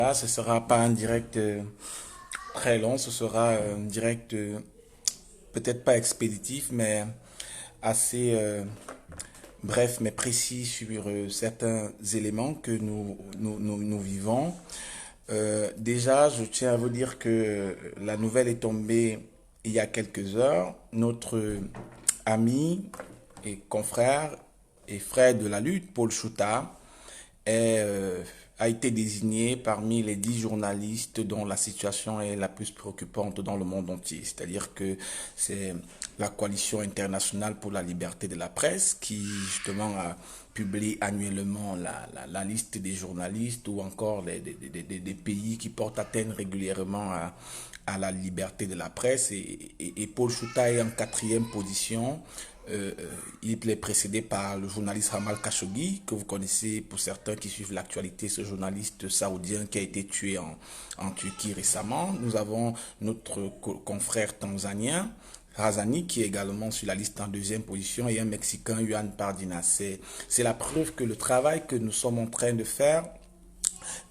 Là, ce sera pas un direct très long, ce sera un direct peut-être pas expéditif, mais assez bref, mais précis sur certains éléments que nous vivons. Déjà, je tiens à vous dire que la nouvelle est tombée il y a quelques heures. Notre ami et confrère et frère de la lutte, Paul Chouta, est, a été désigné parmi les 10 journalistes dont la situation est la plus préoccupante dans le monde entier. C'est-à-dire que c'est la coalition internationale pour la liberté de la presse qui justement a publié annuellement la liste des journalistes ou encore des pays qui portent atteinte régulièrement à la liberté de la presse. Et Paul Chouta est en quatrième position. Il est précédé par le journaliste Jamal Khashoggi, que vous connaissez pour certains qui suivent l'actualité, ce journaliste saoudien qui a été tué en Turquie récemment. Nous avons notre confrère tanzanien, Razani, qui est également sur la liste en deuxième position, et un Mexicain, Juan Pardina. C'est la preuve que le travail que nous sommes en train de faire,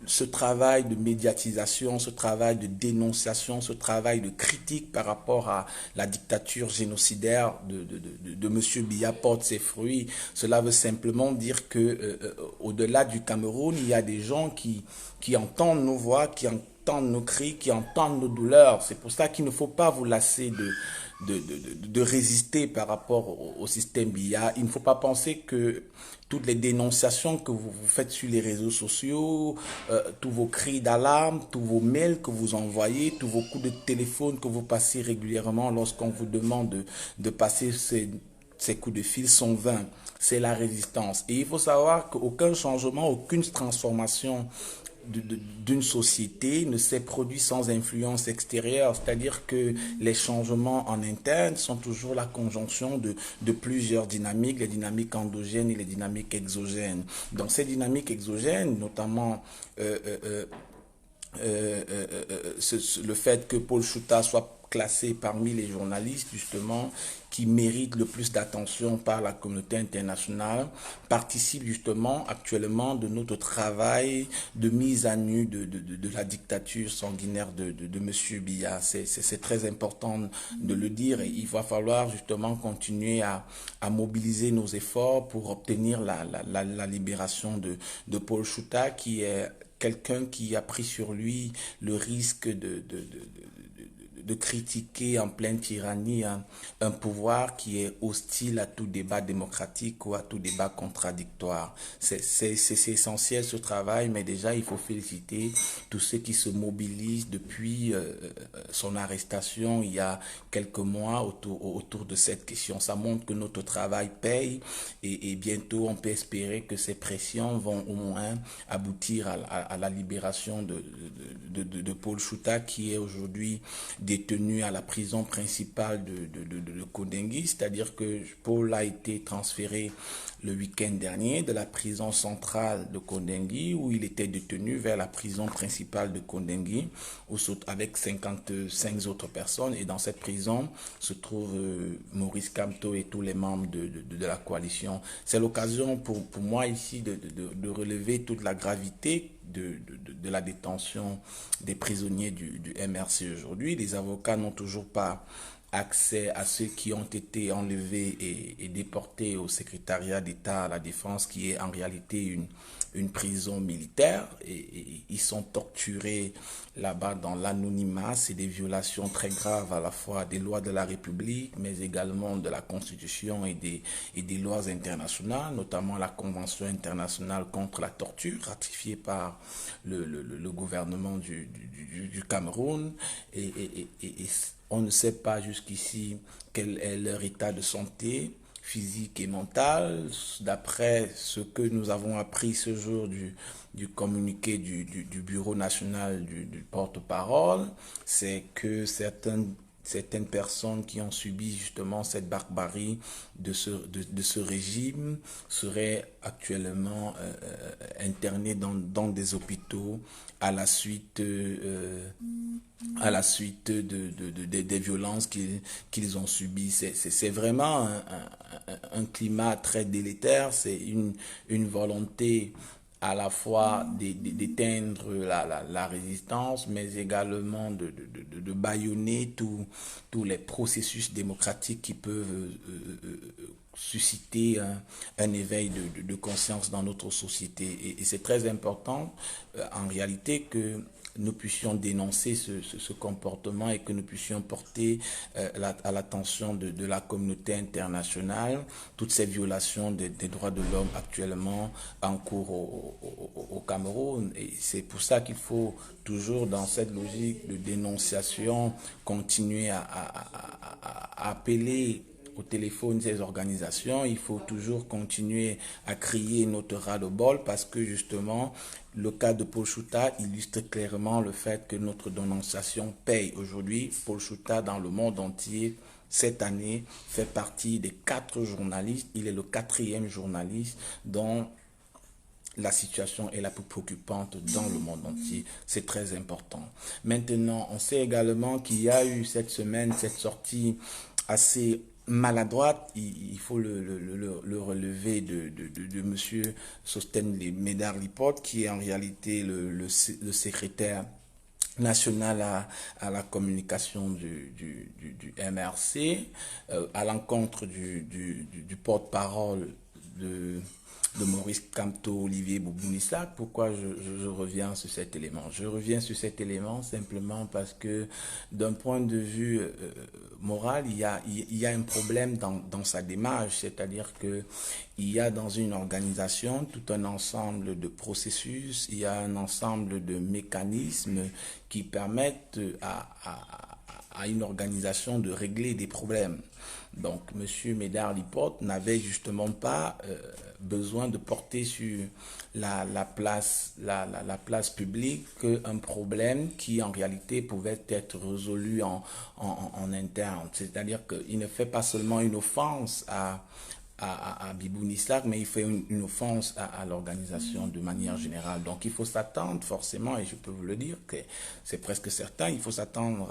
ce travail de médiatisation, ce travail de dénonciation, ce travail de critique par rapport à la dictature génocidaire de M. Biya porte ses fruits. Cela veut simplement dire que au-delà du Cameroun, il y a des gens qui entendent nos voix, qui entendent nos cris, qui entendent nos douleurs. C'est pour ça qu'il ne faut pas vous lasser de résister par rapport au système Biya. Il ne faut pas penser que toutes les dénonciations que vous faites sur les réseaux sociaux, tous vos cris d'alarme, tous vos mails que vous envoyez, tous vos coups de téléphone que vous passez régulièrement lorsqu'on vous demande de passer ces coups de fil sont vains. C'est la résistance. Et il faut savoir qu'aucun changement, aucune transformation d'une société ne s'est produit sans influence extérieure, c'est-à-dire que les changements en interne sont toujours la conjonction de plusieurs dynamiques, les dynamiques endogènes et les dynamiques exogènes. Donc ces dynamiques exogènes, notamment le fait que Paul Chouta soit classé parmi les journalistes justement qui méritent le plus d'attention par la communauté internationale participe justement actuellement de notre travail de mise à nu de la dictature sanguinaire de M. Biya. C'est très important de le dire et il va falloir justement continuer à mobiliser nos efforts pour obtenir la libération de Paul Chouta qui est quelqu'un qui a pris sur lui le risque de critiquer en pleine tyrannie un pouvoir qui est hostile à tout débat démocratique ou à tout débat contradictoire. C'est essentiel ce travail, mais déjà il faut féliciter tous ceux qui se mobilisent depuis son arrestation il y a quelques mois autour de cette question. Ça montre que notre travail paye et bientôt on peut espérer que ces pressions vont au moins aboutir à la libération de Paul Chouta qui est aujourd'hui détenu à la prison principale de Kondengui, c'est-à-dire que Paul a été transféré le week-end dernier de la prison centrale de Kondengui où il était détenu vers la prison principale de Kondengui avec 55 autres personnes et dans cette prison se trouvent Maurice Kamto et tous les membres de la coalition. C'est l'occasion pour moi ici de relever toute la gravité de la détention des prisonniers du MRC aujourd'hui. Les avocats n'ont toujours pas accès à ceux qui ont été enlevés et déportés au secrétariat d'État à la Défense, qui est en réalité une prison militaire. Et ils sont torturés là-bas dans l'anonymat. C'est des violations très graves à la fois des lois de la République, mais également de la Constitution et des lois internationales, notamment la Convention internationale contre la torture, ratifiée par le gouvernement du Cameroun. Et on ne sait pas jusqu'ici quel est leur état de santé physique et mental. D'après ce que nous avons appris ce jour du communiqué du Bureau national du porte-parole, c'est que certaines personnes qui ont subi justement cette barbarie de ce régime seraient actuellement internées dans des hôpitaux à la suite des violences qu'ils ont subies. C'est vraiment un climat très délétère, c'est une volonté à la fois d'éteindre la résistance, mais également de bâillonner tous les processus démocratiques qui peuvent susciter un éveil de conscience dans notre société. Et c'est très important en réalité que nous puissions dénoncer ce comportement et que nous puissions porter à l'attention de la communauté internationale toutes ces violations des droits de l'homme actuellement en cours au Cameroun. Et c'est pour ça qu'il faut toujours, dans cette logique de dénonciation, continuer à appeler au téléphone ces organisations. Il faut toujours continuer à crier notre ras-le-bol parce que justement le cas de Paul Chouta illustre clairement le fait que notre dénonciation paye. Aujourd'hui, Paul Chouta dans le monde entier cette année fait partie des 4 journalistes. Il est le 4e journaliste dont la situation est la plus préoccupante dans le monde entier. C'est très important. Maintenant, on sait également qu'il y a eu cette semaine cette sortie assez maladroite, il faut le relever de monsieur Sosten Médard Lipote, qui est en réalité le secrétaire national à la communication du MRC, à l'encontre du porte-parole de Maurice Kamto, Olivier Boubounissa. Pourquoi je reviens sur cet élément? Je reviens sur cet élément simplement parce que d'un point de vue moral, il y a un problème dans sa démarche, c'est-à-dire que il y a dans une organisation tout un ensemble de processus, il y a un ensemble de mécanismes qui permettent à une organisation de régler des problèmes. Donc, M. Médard Lipote n'avait justement pas besoin de porter sur la place publique un problème qui en réalité pouvait être résolu en interne. C'est-à-dire qu'il ne fait pas seulement une offense à Bibou Nissak, mais il fait une offense à l'organisation de manière générale. Donc il faut s'attendre forcément, et je peux vous le dire, que c'est presque certain, il faut s'attendre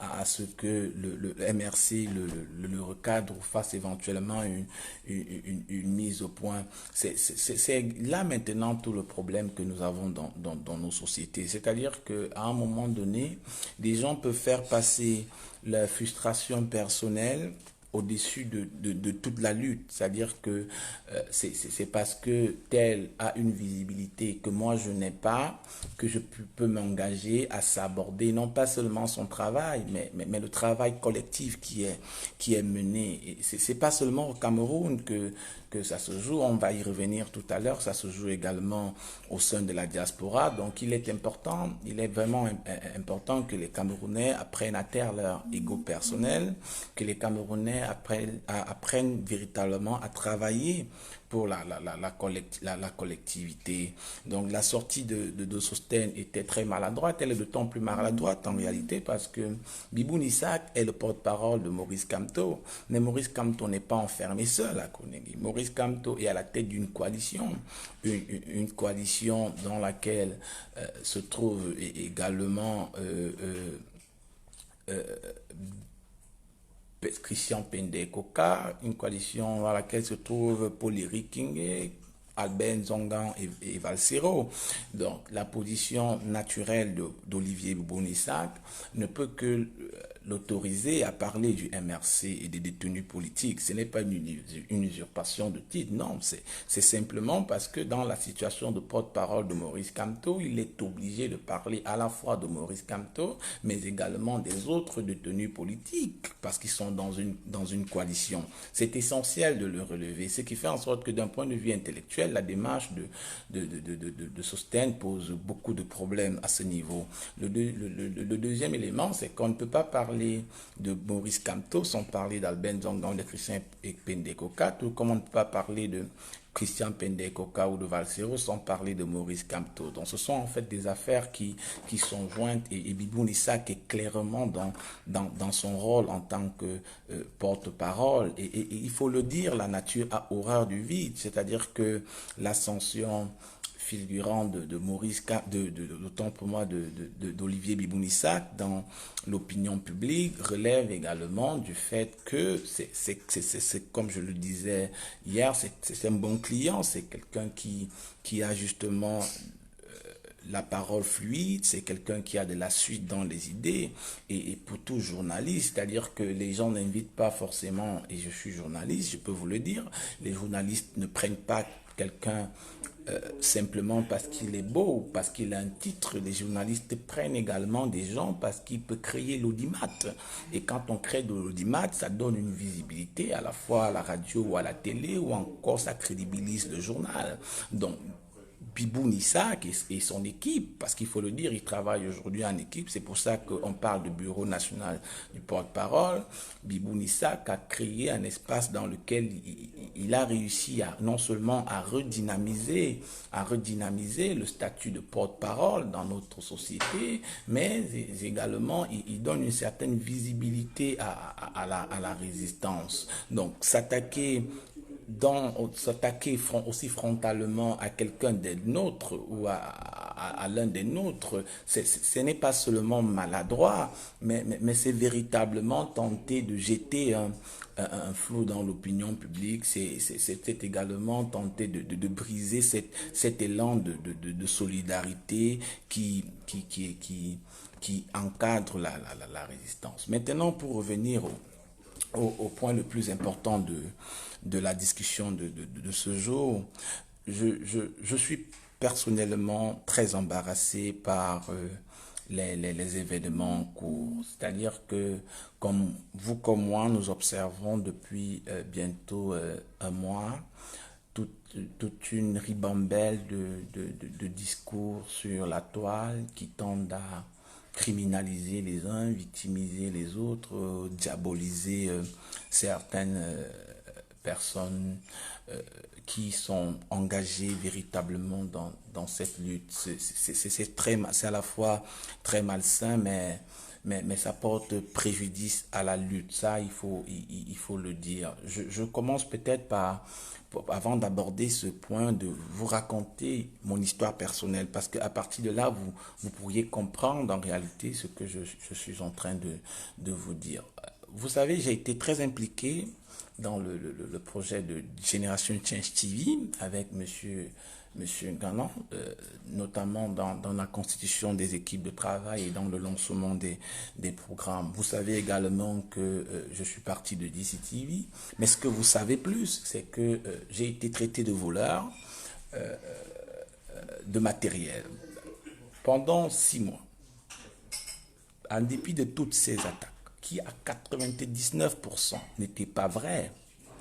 à ce que le MRC le recadre ou fasse éventuellement une mise au point. C'est là maintenant tout le problème que nous avons dans nos sociétés. C'est-à-dire qu'à un moment donné, des gens peuvent faire passer leur frustration personnelle au-dessus de toute la lutte. C'est-à-dire que c'est parce que tel a une visibilité que moi je n'ai pas, que je peux m'engager à s'aborder non pas seulement son travail, mais le travail collectif qui est mené. Et c'est pas seulement au Cameroun que ça se joue, on va y revenir tout à l'heure, ça se joue également au sein de la diaspora. Donc il est vraiment important que les Camerounais apprennent à taire leur ego personnel, que les Camerounais apprennent véritablement à travailler pour la collectivité. Donc la sortie de Sosten était très maladroite, elle est d'autant plus maladroite en réalité parce que Bibou Nissak est le porte-parole de Maurice Kamto, mais Maurice Kamto n'est pas enfermé seul à Konegi. Maurice Kamto est à la tête d'une coalition, une coalition dans laquelle se trouve également Christian Pendé-Koka, une coalition dans laquelle se trouvent Paul Rikingue, Albert Zongan et Valsero. Donc la position naturelle d'Olivier Boubonissak ne peut que l'autoriser à parler du MRC et des détenus politiques. Ce n'est pas une usurpation de titre, non, c'est simplement parce que dans la situation de porte-parole de Maurice Kamto, il est obligé de parler à la fois de Maurice Kamto, mais également des autres détenus politiques, parce qu'ils sont dans une coalition. C'est essentiel de le relever, ce qui fait en sorte que d'un point de vue intellectuel, la démarche de Sosten pose beaucoup de problèmes à ce niveau. Le deuxième élément, c'est qu'on ne peut pas parler de Maurice Kamto sans parler d'Albert Zongan, de Christian Pendé-Koka, tout comme on ne peut pas parler de Christian Pendé-Koka ou de Valsero sans parler de Maurice Kamto. Donc ce sont en fait des affaires qui sont jointes et Bibou Nissak est clairement dans son rôle en tant que porte-parole. Et il faut le dire, la nature a horreur du vide, c'est-à-dire que l'ascension figurant de Maurice, d'autant pour moi d'Olivier Bibounissa dans l'opinion publique relève également du fait que c'est comme je le disais hier, c'est un bon client, c'est quelqu'un qui a justement la parole fluide, c'est quelqu'un qui a de la suite dans les idées. Et pour tout journaliste, c'est-à-dire que les gens n'invitent pas forcément, et je suis journaliste, je peux vous le dire, les journalistes ne prennent pas quelqu'un simplement parce qu'il est beau ou parce qu'il a un titre. Les journalistes prennent également des gens parce qu'il peut créer l'audimat. Et quand on crée de l'audimat, ça donne une visibilité à la fois à la radio ou à la télé, ou encore ça crédibilise le journal. Donc, Bibounissa et son équipe, parce qu'il faut le dire, il travaille aujourd'hui en équipe, c'est pour ça qu'on parle du Bureau national du porte-parole. Bibounissa a créé un espace dans lequel il a réussi non seulement à redynamiser le statut de porte-parole dans notre société, mais également il donne une certaine visibilité à la résistance. Donc s'attaquer aussi frontalement à quelqu'un des nôtres ou à l'un des nôtres, ce n'est pas seulement maladroit, mais c'est véritablement tenter de jeter un flot dans l'opinion publique, c'est également tenter de briser cet élan de solidarité qui encadre la résistance. Maintenant, pour revenir au point le plus important de la discussion de ce jour, je suis personnellement très embarrassé par les événements en cours. C'est-à-dire que, comme vous comme moi, nous observons depuis bientôt un mois toute une ribambelle de discours sur la toile qui tendent à criminaliser les uns, victimiser les autres, diaboliser certaines personnes qui sont engagées véritablement dans cette lutte. C'est à la fois très malsain, mais ça porte préjudice à la lutte. Ça, il faut le dire. Je commence peut-être avant d'aborder ce point, de vous raconter mon histoire personnelle, parce qu'à partir de là, vous pourriez comprendre en réalité ce que je suis en train de vous dire. Vous savez, j'ai été très impliqué dans le projet de Génération Change TV avec Monsieur Ganon, notamment dans la constitution des équipes de travail et dans le lancement des programmes. Vous savez également que je suis parti de DCTV, mais ce que vous savez plus, c'est que j'ai été traité de voleur de matériel pendant 6 mois, en dépit de toutes ces attaques, qui à 99% n'étaient pas vraies.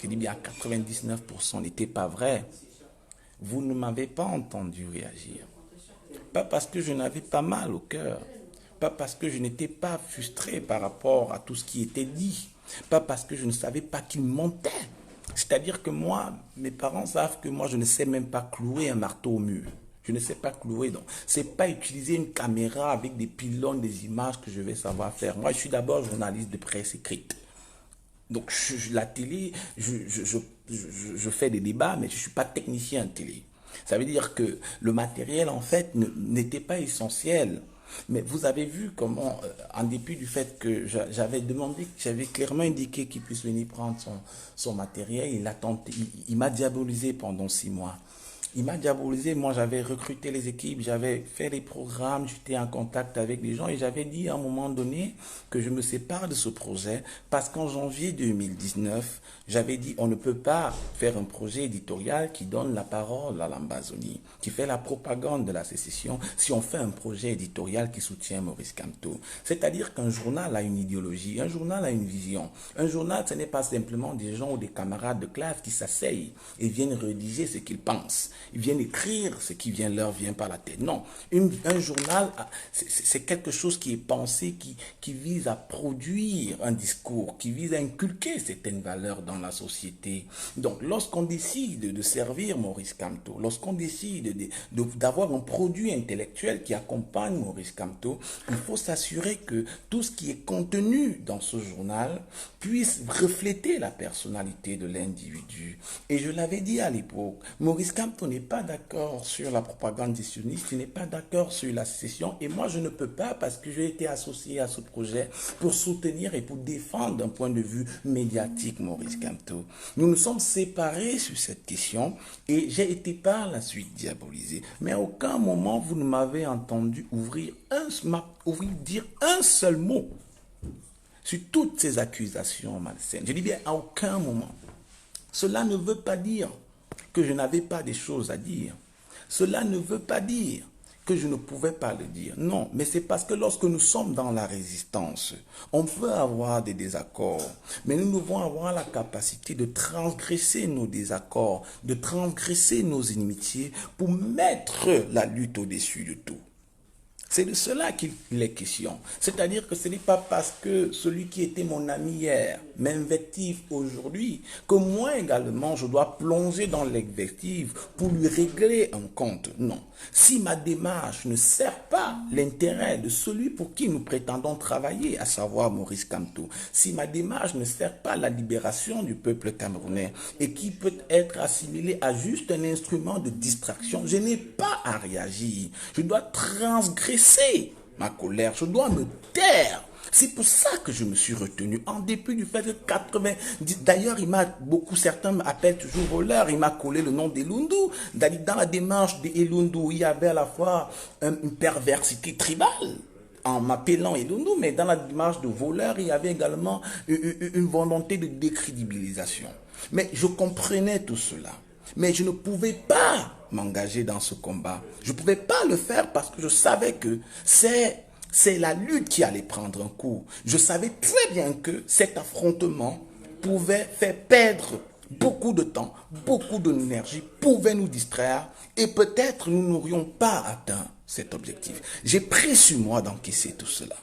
Je dis bien à 99% n'étaient pas vraies. Vous ne m'avez pas entendu réagir. Pas parce que je n'avais pas mal au cœur, pas parce que je n'étais pas frustré par rapport à tout ce qui était dit, pas parce que je ne savais pas qu'il mentait. C'est-à-dire que moi, mes parents savent que moi, je ne sais même pas clouer un marteau au mur. Je ne sais pas clouer, donc c'est pas utiliser une caméra avec des pylônes, des images que je vais savoir faire. Moi, je suis d'abord journaliste de presse écrite. Donc, la télé, je fais des débats, mais je ne suis pas technicien en télé. Ça veut dire que le matériel, en fait, n'était pas essentiel. Mais vous avez vu comment, en dépit du fait que j'avais demandé, j'avais clairement indiqué qu'il puisse venir prendre son matériel, il m'a diabolisé pendant 6 mois. Il m'a diabolisé, moi j'avais recruté les équipes, j'avais fait les programmes, j'étais en contact avec les gens et j'avais dit à un moment donné que je me sépare de ce projet parce qu'en janvier 2019, j'avais dit on ne peut pas faire un projet éditorial qui donne la parole à l'Ambazonie, qui fait la propagande de la sécession si on fait un projet éditorial qui soutient Maurice Kamto. C'est-à-dire qu'un journal a une idéologie, un journal a une vision. Un journal, ce n'est pas simplement des gens ou des camarades de classe qui s'asseyent et viennent rédiger ce qu'ils pensent. Ils viennent écrire ce qui leur vient par la tête. Non, un journal, c'est quelque chose qui est pensé, qui vise à produire un discours, qui vise à inculquer certaines valeurs dans la société. Donc, lorsqu'on décide de servir Maurice Kamto, lorsqu'on décide d'avoir un produit intellectuel qui accompagne Maurice Kamto, il faut s'assurer que tout ce qui est contenu dans ce journal puisse refléter la personnalité de l'individu. Et je l'avais dit à l'époque, Maurice Kamto n'est pas d'accord sur la propagande des sionistes, il n'est pas d'accord sur la sécession, et moi je ne peux pas parce que j'ai été associé à ce projet pour soutenir et pour défendre d'un point de vue médiatique Maurice Kamto. Nous nous sommes séparés sur cette question et j'ai été par la suite diabolisé. Mais à aucun moment vous ne m'avez entendu dire un seul mot sur toutes ces accusations malsaines. Je dis bien à aucun moment. Cela ne veut pas dire que je n'avais pas des choses à dire. Cela ne veut pas dire que je ne pouvais pas le dire. Non, mais c'est parce que lorsque nous sommes dans la résistance, on peut avoir des désaccords, mais nous devons avoir la capacité de transgresser nos désaccords, de transgresser nos inimitiés pour mettre la lutte au-dessus de tout. C'est de cela qu'il est question. C'est-à-dire que ce n'est pas parce que celui qui était mon ami hier m'invective aujourd'hui que moi également je dois plonger dans l'invective pour lui régler un compte. Non. Si ma démarche ne sert pas l'intérêt de celui pour qui nous prétendons travailler, à savoir Maurice Kamto, si ma démarche ne sert pas la libération du peuple camerounais et qui peut être assimilé à juste un instrument de distraction, je n'ai pas à réagir. Je dois transgresser ma colère, je dois me taire. C'est pour ça que je me suis retenu, en dépit du fait que 90... D'ailleurs, certains m'appellent toujours voleur, il m'a collé le nom d'Elundu. Dans la démarche d'Elundu, il y avait à la fois une perversité tribale, en m'appelant Elundu, mais dans la démarche de voleur, il y avait également une volonté de décrédibilisation. Mais je comprenais tout cela. Mais je ne pouvais pas m'engager dans ce combat. Je ne pouvais pas le faire parce que je savais que c'est la lutte qui allait prendre un coup. Je savais très bien que cet affrontement pouvait faire perdre beaucoup de temps, beaucoup d'énergie, pouvait nous distraire et peut-être nous n'aurions pas atteint cet objectif. J'ai pris sur moi d'encaisser tout cela.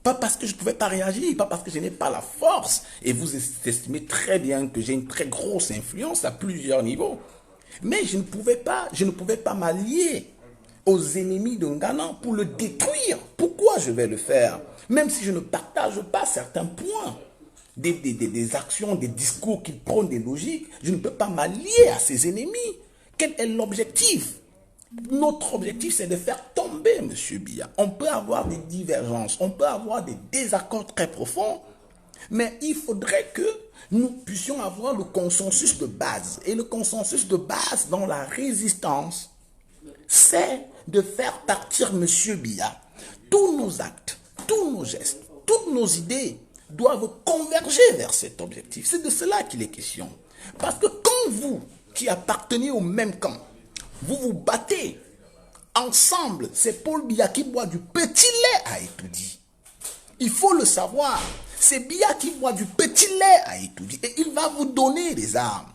Pas parce que je ne pouvais pas réagir, pas parce que je n'ai pas la force. Et vous estimez très bien que j'ai une très grosse influence à plusieurs niveaux. Mais je ne pouvais pas m'allier aux ennemis de Ngana pour le détruire. Pourquoi je vais le faire? Même si je ne partage pas certains points, des actions, des discours qui prônent des logiques, je ne peux pas m'allier à ces ennemis. Quel est l'objectif? Notre objectif, c'est de faire tomber M. Biya. On peut avoir des divergences, on peut avoir des désaccords très profonds, mais il faudrait que nous puissions avoir le consensus de base. Et le consensus de base dans la résistance, c'est de faire partir M. Biya. Tous nos actes, tous nos gestes, toutes nos idées doivent converger vers cet objectif. C'est de cela qu'il est question. Parce que quand vous, qui appartenez au même camp, vous vous battez ensemble, c'est Paul Biya qui boit du petit lait à Etoudi. Il faut le savoir. C'est Biya qui boit du petit lait à Etoudi. Et il va vous donner des armes.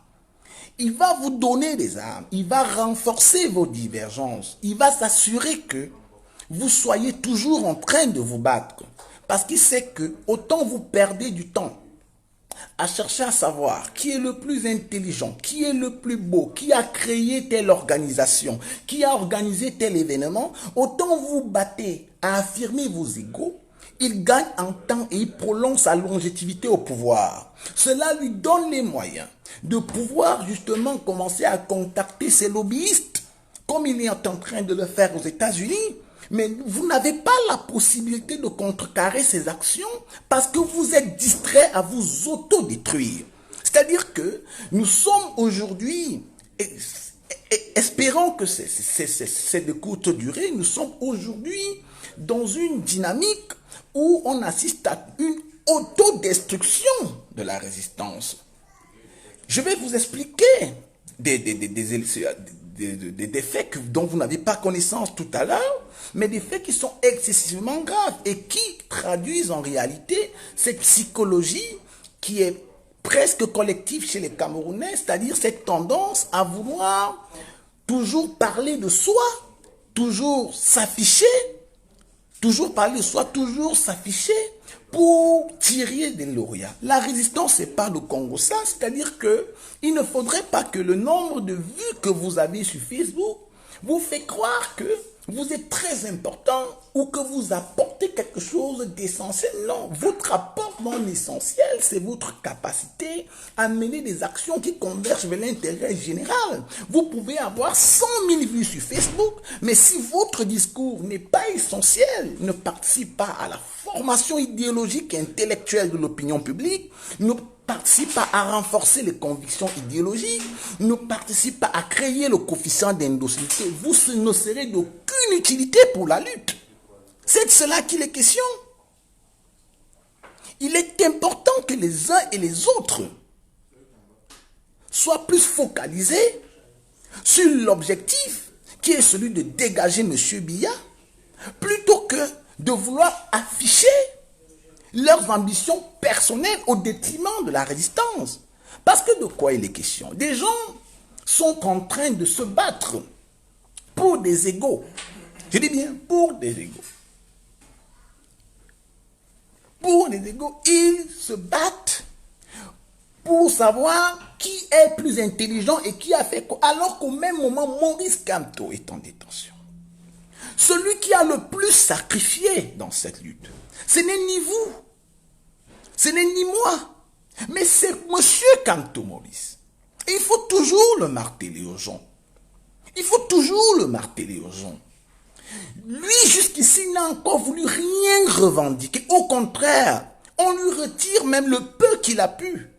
Il va vous donner des armes. Il va renforcer vos divergences. Il va s'assurer que vous soyez toujours en train de vous battre. Parce qu'il sait que autant vous perdez du temps à chercher à savoir qui est le plus intelligent, qui est le plus beau, qui a créé telle organisation, qui a organisé tel événement, autant vous battez à affirmer vos égos, il gagne en temps et il prolonge sa longévité au pouvoir. Cela lui donne les moyens de pouvoir justement commencer à contacter ses lobbyistes, comme il est en train de le faire aux États-Unis. Mais vous n'avez pas la possibilité de contrecarrer ces actions parce que vous êtes distrait à vous autodétruire. C'est-à-dire que nous sommes aujourd'hui, espérons que c'est de courte durée, nous sommes aujourd'hui dans une dynamique où on assiste à une autodestruction de la résistance. Je vais vous expliquer des faits dont vous n'avez pas connaissance tout à l'heure, mais des faits qui sont excessivement graves et qui traduisent en réalité cette psychologie qui est presque collective chez les Camerounais, c'est-à-dire cette tendance à vouloir toujours parler de soi, toujours s'afficher, toujours parler de soi, toujours s'afficher pour tirer des lauréats. La résistance, c'est pas le Congo ça, c'est-à-dire que il ne faudrait pas que le nombre de vues que vous avez sur Facebook vous fait croire que vous êtes très important ou que vous apportez quelque chose d'essentiel. Non, votre apport non essentiel, c'est votre capacité à mener des actions qui convergent vers l'intérêt général. Vous pouvez avoir 100 000 vues sur Facebook, mais si votre discours n'est pas essentiel, ne participe pas à la formation idéologique et intellectuelle de l'opinion publique, ne participe pas à renforcer les convictions idéologiques, ne participe pas à créer le coefficient d'indocilité, vous ne serez d'aucune utilité pour la lutte. C'est de cela qu'il est question. Il est important que les uns et les autres soient plus focalisés sur l'objectif qui est celui de dégager M. Biya, plutôt que de vouloir afficher leurs ambitions personnelles au détriment de la résistance. Parce que de quoi il est question? Des gens sont en train de se battre pour des égaux. Je dis bien pour des égaux. Pour des égaux, ils se battent pour savoir qui est plus intelligent et qui a fait quoi. Alors qu'au même moment, Maurice Kamto est en détention. Celui qui a le plus sacrifié dans cette lutte, ce n'est ni vous, ce n'est ni moi, mais c'est M. Kamto Maurice. Et il faut toujours le marteler aux gens. Il faut toujours le marteler aux gens. Lui, jusqu'ici, n'a encore voulu rien revendiquer. Au contraire, on lui retire même le peu qu'il a pu.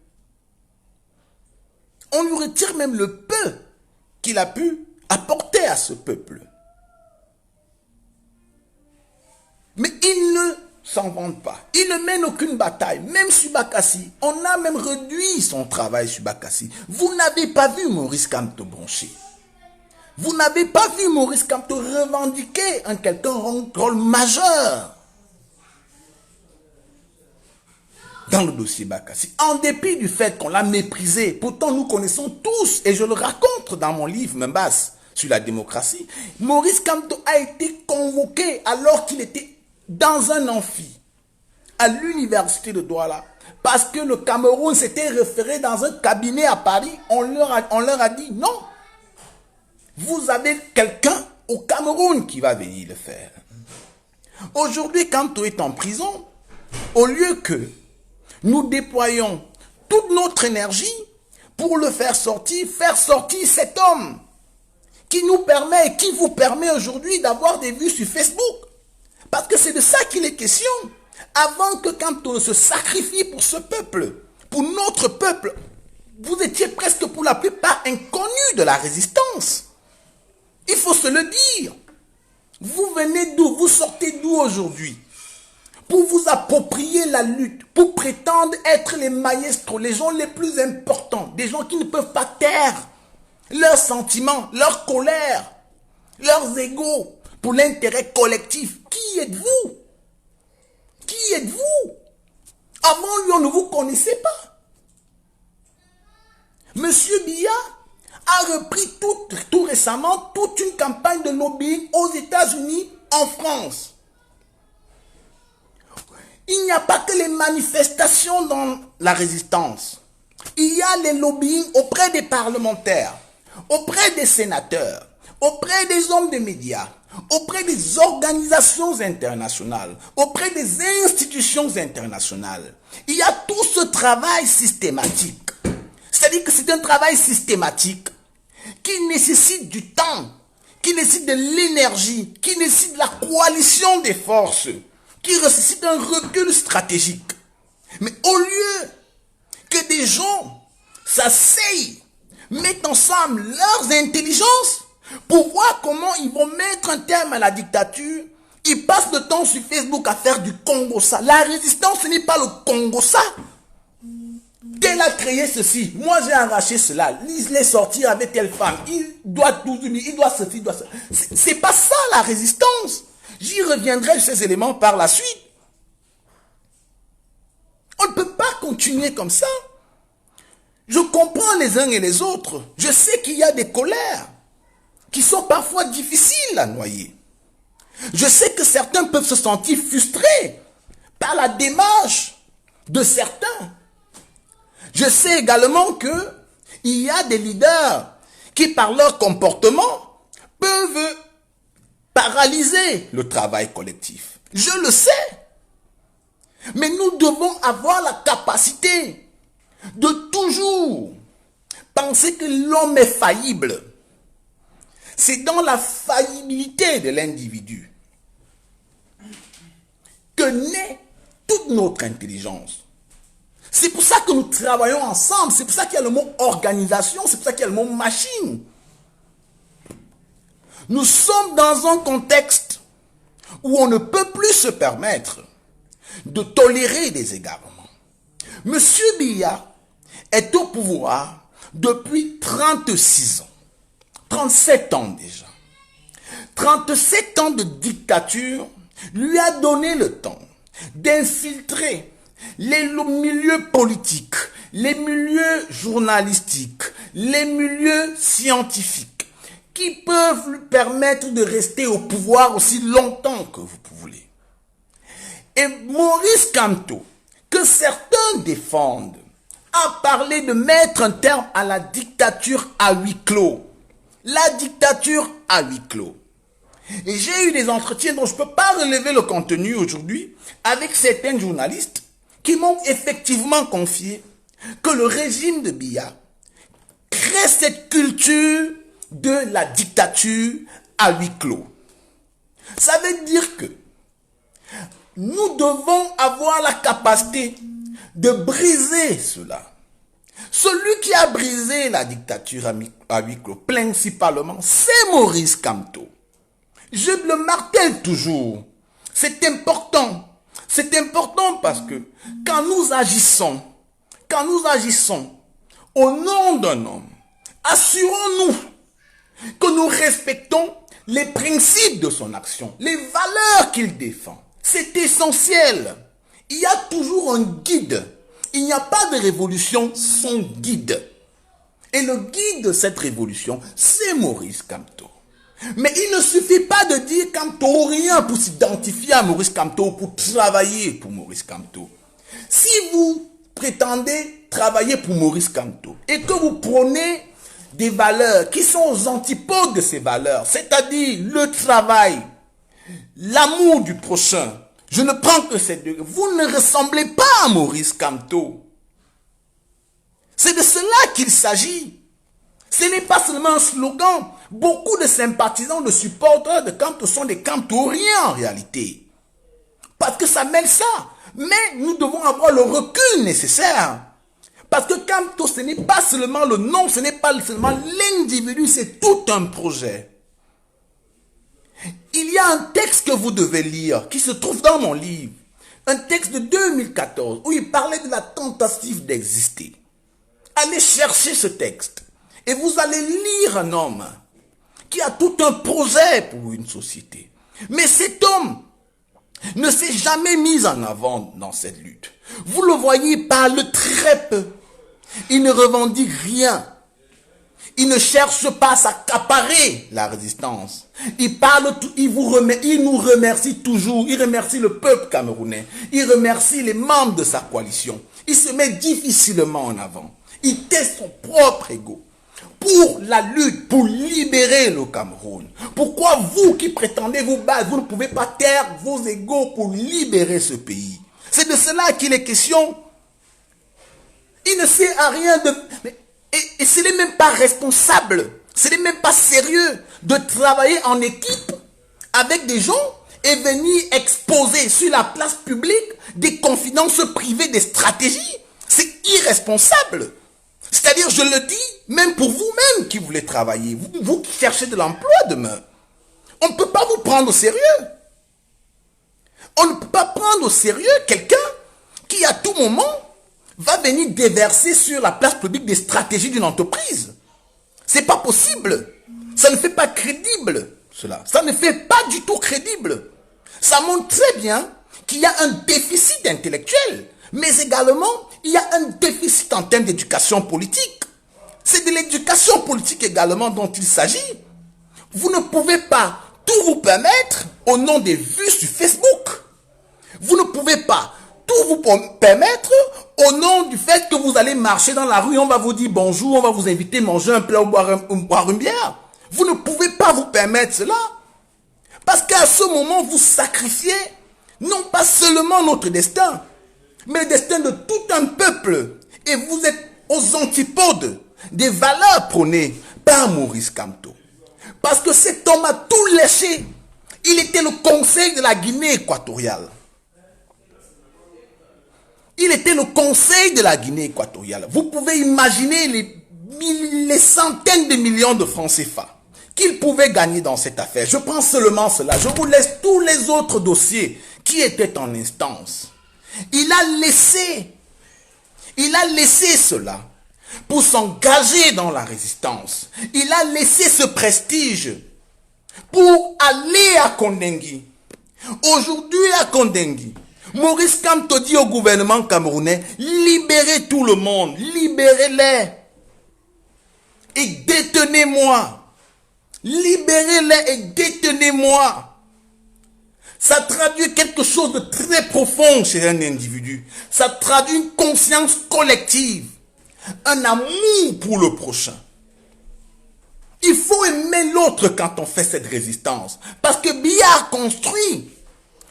On lui retire même le peu qu'il a pu apporter à ce peuple. Mais il ne s'en vante pas. Il ne mène aucune bataille. Même sur Bakassi, on a même réduit son travail sur Bakassi. Vous n'avez pas vu Maurice Kamto broncher. Vous n'avez pas vu Maurice Kamto revendiquer un quelqu'un rôle majeur dans le dossier Bakassi, en dépit du fait qu'on l'a méprisé. Pourtant, nous connaissons tous, et je le raconte dans mon livre Membas sur la démocratie, Maurice Kamto a été convoqué alors qu'il était dans un amphi à l'université de Douala, parce que le Cameroun s'était référé dans un cabinet à Paris. On leur a dit non. Vous avez quelqu'un au Cameroun qui va venir le faire. Aujourd'hui, Kamto est en prison, au lieu que nous déployons toute notre énergie pour le faire sortir cet homme qui nous permet et qui vous permet aujourd'hui d'avoir des vues sur Facebook. Parce que c'est de ça qu'il est question. Avant que Kamto ne se sacrifie pour ce peuple, pour notre peuple, vous étiez presque pour la plupart inconnus de la résistance. Il faut se le dire. Vous venez d'où? Vous sortez d'où aujourd'hui? Pour vous approprier la lutte, pour prétendre être les maestros, les gens les plus importants, des gens qui ne peuvent pas taire leurs sentiments, leur colère, leurs égos pour l'intérêt collectif. Qui êtes-vous? Qui êtes-vous? Avant lui, on ne vous connaissait pas. Monsieur Biya a repris tout récemment toute une campagne de lobbying aux États-Unis, en France. Il n'y a pas que les manifestations dans la résistance. Il y a les lobbying auprès des parlementaires, auprès des sénateurs, auprès des hommes de médias, auprès des organisations internationales, auprès des institutions internationales. Il y a tout ce travail systématique. C'est-à-dire que c'est un travail systématique qui nécessite du temps, qui nécessite de l'énergie, qui nécessite de la coalition des forces, qui nécessite un recul stratégique. Mais au lieu que des gens s'asseyent, mettent ensemble leurs intelligences pour voir comment ils vont mettre un terme à la dictature, ils passent le temps sur Facebook à faire du Congo-ça. La résistance, ce n'est pas le Congo-ça. Qu'elle a créé ceci, moi j'ai arraché cela, il est sorti avec telle femme, il doit tout unir, il doit ceci, il doit ça. C'est pas ça la résistance. J'y reviendrai sur ces éléments par la suite. On ne peut pas continuer comme ça. Je comprends les uns et les autres. Je sais qu'il y a des colères qui sont parfois difficiles à noyer. Je sais que certains peuvent se sentir frustrés par la démarche de certains. Je sais également qu'il y a des leaders qui, par leur comportement, peuvent paralyser le travail collectif. Je le sais. Mais nous devons avoir la capacité de toujours penser que l'homme est faillible. C'est dans la faillibilité de l'individu que naît toute notre intelligence. C'est pour ça que nous travaillons ensemble. C'est pour ça qu'il y a le mot organisation. C'est pour ça qu'il y a le mot machine. Nous sommes dans un contexte où on ne peut plus se permettre de tolérer des égarements. Monsieur Biya est au pouvoir depuis 36 ans. 37 ans déjà. 37 ans de dictature lui a donné le temps d'infiltrer les milieux politiques, les milieux journalistiques, les milieux scientifiques, qui peuvent lui permettre de rester au pouvoir aussi longtemps que vous voulez. Et Maurice Kamto, que certains défendent, a parlé de mettre un terme à la dictature à huis clos. La dictature à huis clos. Et j'ai eu des entretiens dont je ne peux pas relever le contenu aujourd'hui avec certains journalistes qui m'ont effectivement confié que le régime de Biya crée cette culture de la dictature à huis clos. Ça veut dire que nous devons avoir la capacité de briser cela. Celui qui a brisé la dictature à huis clos, principalement, c'est Maurice Kamto. Je le martèle toujours. C'est important. C'est important parce que quand nous agissons au nom d'un homme, assurons-nous que nous respectons les principes de son action, les valeurs qu'il défend. C'est essentiel. Il y a toujours un guide. Il n'y a pas de révolution sans guide. Et le guide de cette révolution, c'est Maurice Kamto. Mais il ne suffit pas de dire Kamto rien pour s'identifier à Maurice Kamto, pour travailler pour Maurice Kamto. Si vous prétendez travailler pour Maurice Kamto et que vous prônez des valeurs qui sont aux antipodes de ces valeurs, c'est-à-dire le travail, l'amour du prochain, je ne prends que ces deux. Vous ne ressemblez pas à Maurice Kamto. C'est de cela qu'il s'agit. Ce n'est pas seulement un slogan. Beaucoup de sympathisants, de supporters de Kamto sont des Kamtoriens en réalité. Parce que ça mêle ça. Mais nous devons avoir le recul nécessaire. Parce que Kamto, ce n'est pas seulement le nom, ce n'est pas seulement l'individu, c'est tout un projet. Il y a un texte que vous devez lire, qui se trouve dans mon livre. Un texte de 2014, où il parlait de la tentative d'exister. Allez chercher ce texte. Et vous allez lire un homme qui a tout un projet pour une société. Mais cet homme ne s'est jamais mis en avant dans cette lutte. Vous le voyez, il parle très peu. Il ne revendique rien. Il ne cherche pas à s'accaparer la résistance. Il parle, il nous remercie toujours. Il remercie le peuple camerounais. Il remercie les membres de sa coalition. Il se met difficilement en avant. Il tait son propre ego pour la lutte, pour libérer le Cameroun. Pourquoi vous qui prétendez vous battre, vous ne pouvez pas taire vos égos pour libérer ce pays? C'est de cela qu'il est question. Il ne sait à rien de... Et ce n'est même pas responsable, ce n'est même pas sérieux de travailler en équipe avec des gens et venir exposer sur la place publique des confidences privées, des stratégies. C'est irresponsable. C'est-à-dire, je le dis, même pour vous-même qui voulez travailler, vous qui cherchez de l'emploi demain, on ne peut pas vous prendre au sérieux. On ne peut pas prendre au sérieux quelqu'un qui, à tout moment, va venir déverser sur la place publique des stratégies d'une entreprise. C'est pas possible. Ça ne fait pas crédible, cela. Ça ne fait pas du tout crédible. Ça montre très bien qu'il y a un déficit intellectuel, mais également, il y a un déficit en termes d'éducation politique. C'est de l'éducation politique également dont il s'agit. Vous ne pouvez pas tout vous permettre au nom des vues sur Facebook. Vous ne pouvez pas tout vous permettre au nom du fait que vous allez marcher dans la rue, on va vous dire bonjour, on va vous inviter à manger un plat ou boire une bière. Vous ne pouvez pas vous permettre cela. Parce qu'à ce moment, vous sacrifiez non pas seulement notre destin, mais le destin de tout un peuple. Et vous êtes aux antipodes des valeurs prônées par Maurice Kamto. Parce que cet homme a tout léché. Il était le conseil de la Guinée équatoriale. Il était le conseil de la Guinée équatoriale. Vous pouvez imaginer les centaines de millions de francs CFA qu'il pouvait gagner dans cette affaire. Je prends seulement cela. Je vous laisse tous les autres dossiers qui étaient en instance. Il a laissé cela pour s'engager dans la résistance. Il a laissé ce prestige pour aller à Kondengui. Aujourd'hui à Kondengui, Maurice Kamto dit au gouvernement camerounais, libérez tout le monde, libérez-les et détenez-moi. Libérez-les et détenez-moi. Ça traduit quelque chose de très profond chez un individu. Ça traduit une conscience collective, un amour pour le prochain. Il faut aimer l'autre quand on fait cette résistance. Parce que Biya a construit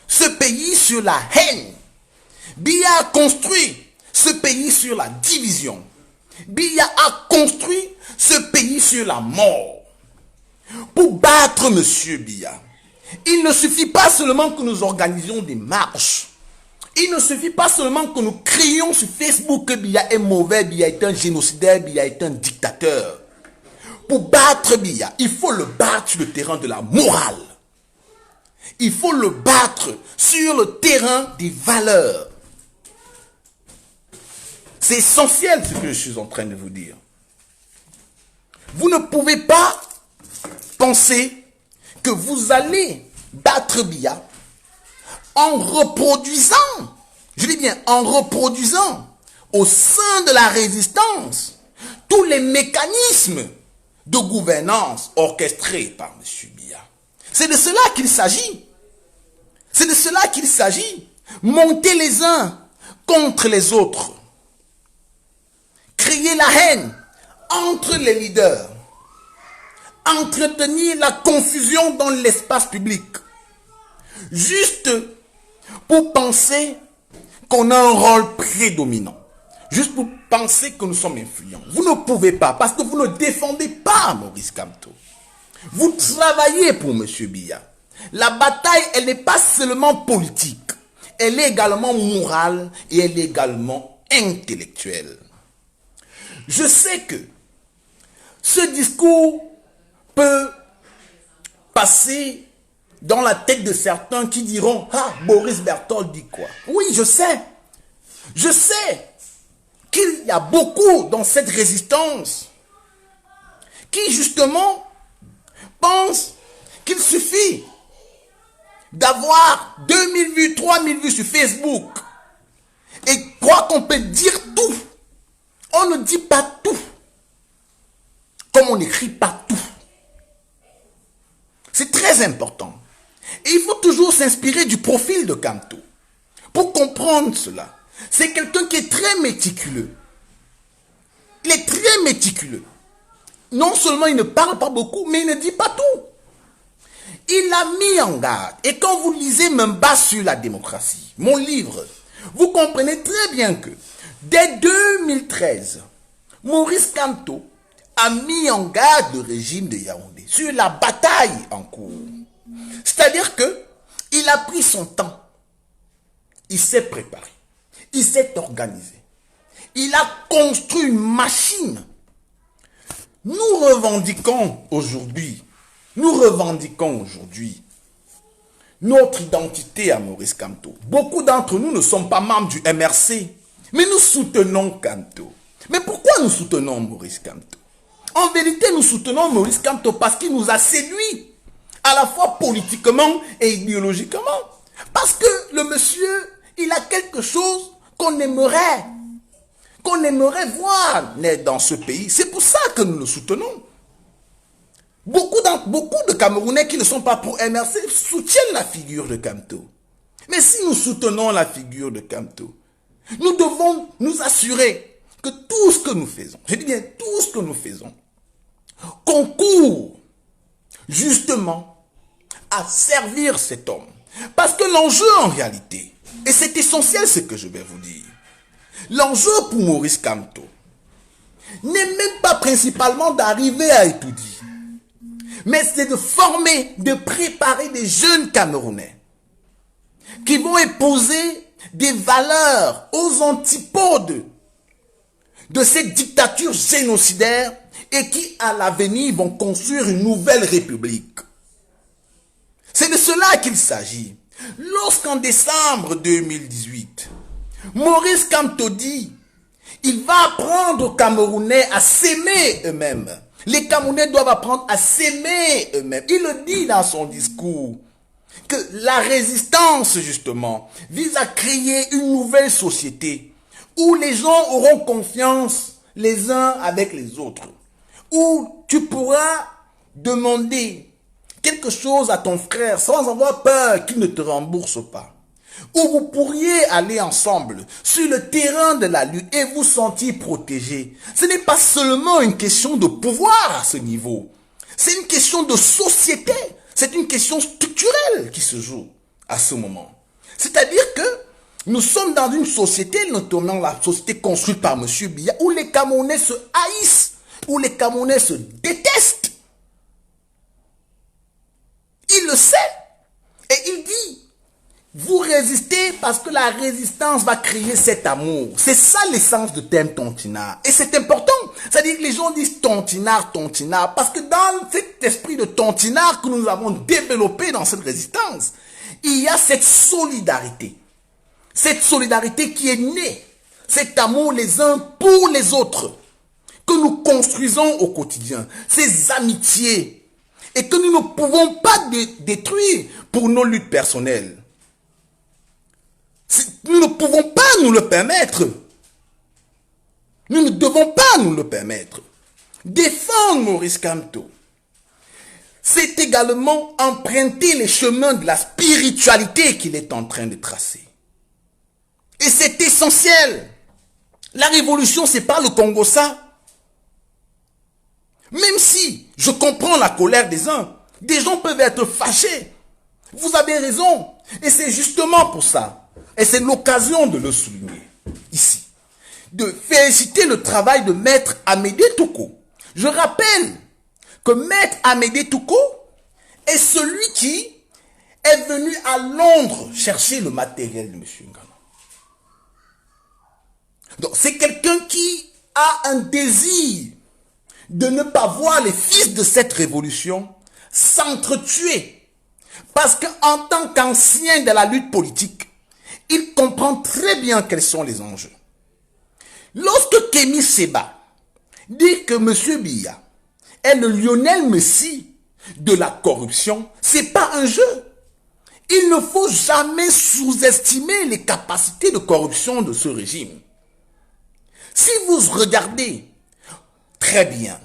ce pays sur la haine. Biya a construit ce pays sur la division. Biya a construit ce pays sur la mort. Pour battre M. Biya, il ne suffit pas seulement que nous organisions des marches. Il ne suffit pas seulement que nous crions sur Facebook que Biya est mauvais, Biya est un génocidaire, Biya est un dictateur. Pour battre Biya, il faut le battre sur le terrain de la morale. Il faut le battre sur le terrain des valeurs. C'est essentiel ce que je suis en train de vous dire. Vous ne pouvez pas penser que vous allez battre Biya en reproduisant, je dis bien en reproduisant au sein de la résistance tous les mécanismes de gouvernance orchestrés par M. Biya. C'est de cela qu'il s'agit. C'est de cela qu'il s'agit. Monter les uns contre les autres. Créer la haine entre les leaders. Entretenir la confusion dans l'espace public. Juste pour penser qu'on a un rôle prédominant. Juste pour penser que nous sommes influents. Vous ne pouvez pas, parce que vous ne défendez pas Maurice Kamto. Vous travaillez pour M. Biya. La bataille, elle n'est pas seulement politique. Elle est également morale et elle est également intellectuelle. Je sais que ce discours peut passer dans la tête de certains qui diront « Ah, Boris Berthold dit quoi ?» Oui, je sais. Je sais qu'il y a beaucoup dans cette résistance qui justement pensent qu'il suffit d'avoir 2000 vues, 3000 vues sur Facebook et croient qu'on peut dire tout. On ne dit pas tout. Comme on n'écrit pas tout. C'est très important. Et il faut toujours s'inspirer du profil de Kamto pour comprendre cela. C'est quelqu'un qui est très méticuleux. Il est très méticuleux. Non seulement il ne parle pas beaucoup, mais il ne dit pas tout. Il a mis en garde. Et quand vous lisez Memba sur la démocratie, mon livre, vous comprenez très bien que dès 2013, Maurice Kamto a mis en garde le régime de Yaoundé sur la bataille en cours. C'est-à-dire que il a pris son temps. Il s'est préparé. Il s'est organisé. Il a construit une machine. Nous revendiquons aujourd'hui notre identité à Maurice Kamto. Beaucoup d'entre nous ne sont pas membres du MRC, mais nous soutenons Kamto. Mais pourquoi nous soutenons Maurice Kamto? En vérité, nous soutenons Maurice Kamto parce qu'il nous a séduits, à la fois politiquement et idéologiquement. Parce que le monsieur, il a quelque chose qu'on aimerait voir naître dans ce pays. C'est pour ça que nous le soutenons. Beaucoup de Camerounais qui ne sont pas pour MRC soutiennent la figure de Kamto. Mais si nous soutenons la figure de Kamto, nous devons nous assurer que tout ce que nous faisons, je dis bien tout ce que nous faisons, concourt justement à servir cet homme. Parce que l'enjeu en réalité, et c'est essentiel ce que je vais vous dire, l'enjeu pour Maurice Kamto n'est même pas principalement d'arriver à étudier, mais c'est de former, de préparer des jeunes Camerounais qui vont épouser des valeurs aux antipodes de cette dictature génocidaire et qui, à l'avenir, vont construire une nouvelle république. C'est de cela qu'il s'agit. Lorsqu'en décembre 2018, Maurice Kamto dit, il va apprendre aux Camerounais à s'aimer eux-mêmes. Les Camerounais doivent apprendre à s'aimer eux-mêmes. Il le dit dans son discours, que la résistance, justement, vise à créer une nouvelle société où les gens auront confiance les uns avec les autres, où tu pourras demander quelque chose à ton frère sans avoir peur qu'il ne te rembourse pas, où vous pourriez aller ensemble sur le terrain de la lutte et vous sentir protégé. Ce n'est pas seulement une question de pouvoir à ce niveau, c'est une question de société, c'est une question structurelle qui se joue à ce moment. C'est-à-dire que nous sommes dans une société, notamment la société construite par M. Biya, où les Camerounais se haïssent, où les Camerounais se détestent. Il le sait. Et il dit, vous résistez parce que la résistance va créer cet amour. C'est ça l'essence du terme tontinard. Et c'est important. C'est-à-dire que les gens disent tontinard, tontinard, parce que dans cet esprit de tontinard que nous avons développé dans cette résistance, il y a cette solidarité. Cette solidarité qui est née, cet amour les uns pour les autres, que nous construisons au quotidien, ces amitiés, et que nous ne pouvons pas détruire pour nos luttes personnelles. Nous ne pouvons pas nous le permettre. Nous ne devons pas nous le permettre. Défendre Maurice Kamto, c'est également emprunter les chemins de la spiritualité qu'il est en train de tracer. Et c'est essentiel. La révolution, c'est pas le Congo ça. Même si je comprends la colère des uns, des gens peuvent être fâchés. Vous avez raison. Et c'est justement pour ça. Et c'est l'occasion de le souligner ici. De féliciter le travail de Maître Amédée Touko. Je rappelle que Maître Amédée Touko est celui qui est venu à Londres chercher le matériel de M. Ngana. Donc c'est quelqu'un qui a un désir de ne pas voir les fils de cette révolution s'entretuer. Parce qu'en tant qu'ancien de la lutte politique, il comprend très bien quels sont les enjeux. Lorsque Kémy Séba dit que M. Biya est le Lionel Messi de la corruption, c'est pas un jeu. Il ne faut jamais sous-estimer les capacités de corruption de ce régime. Si vous regardez très bien,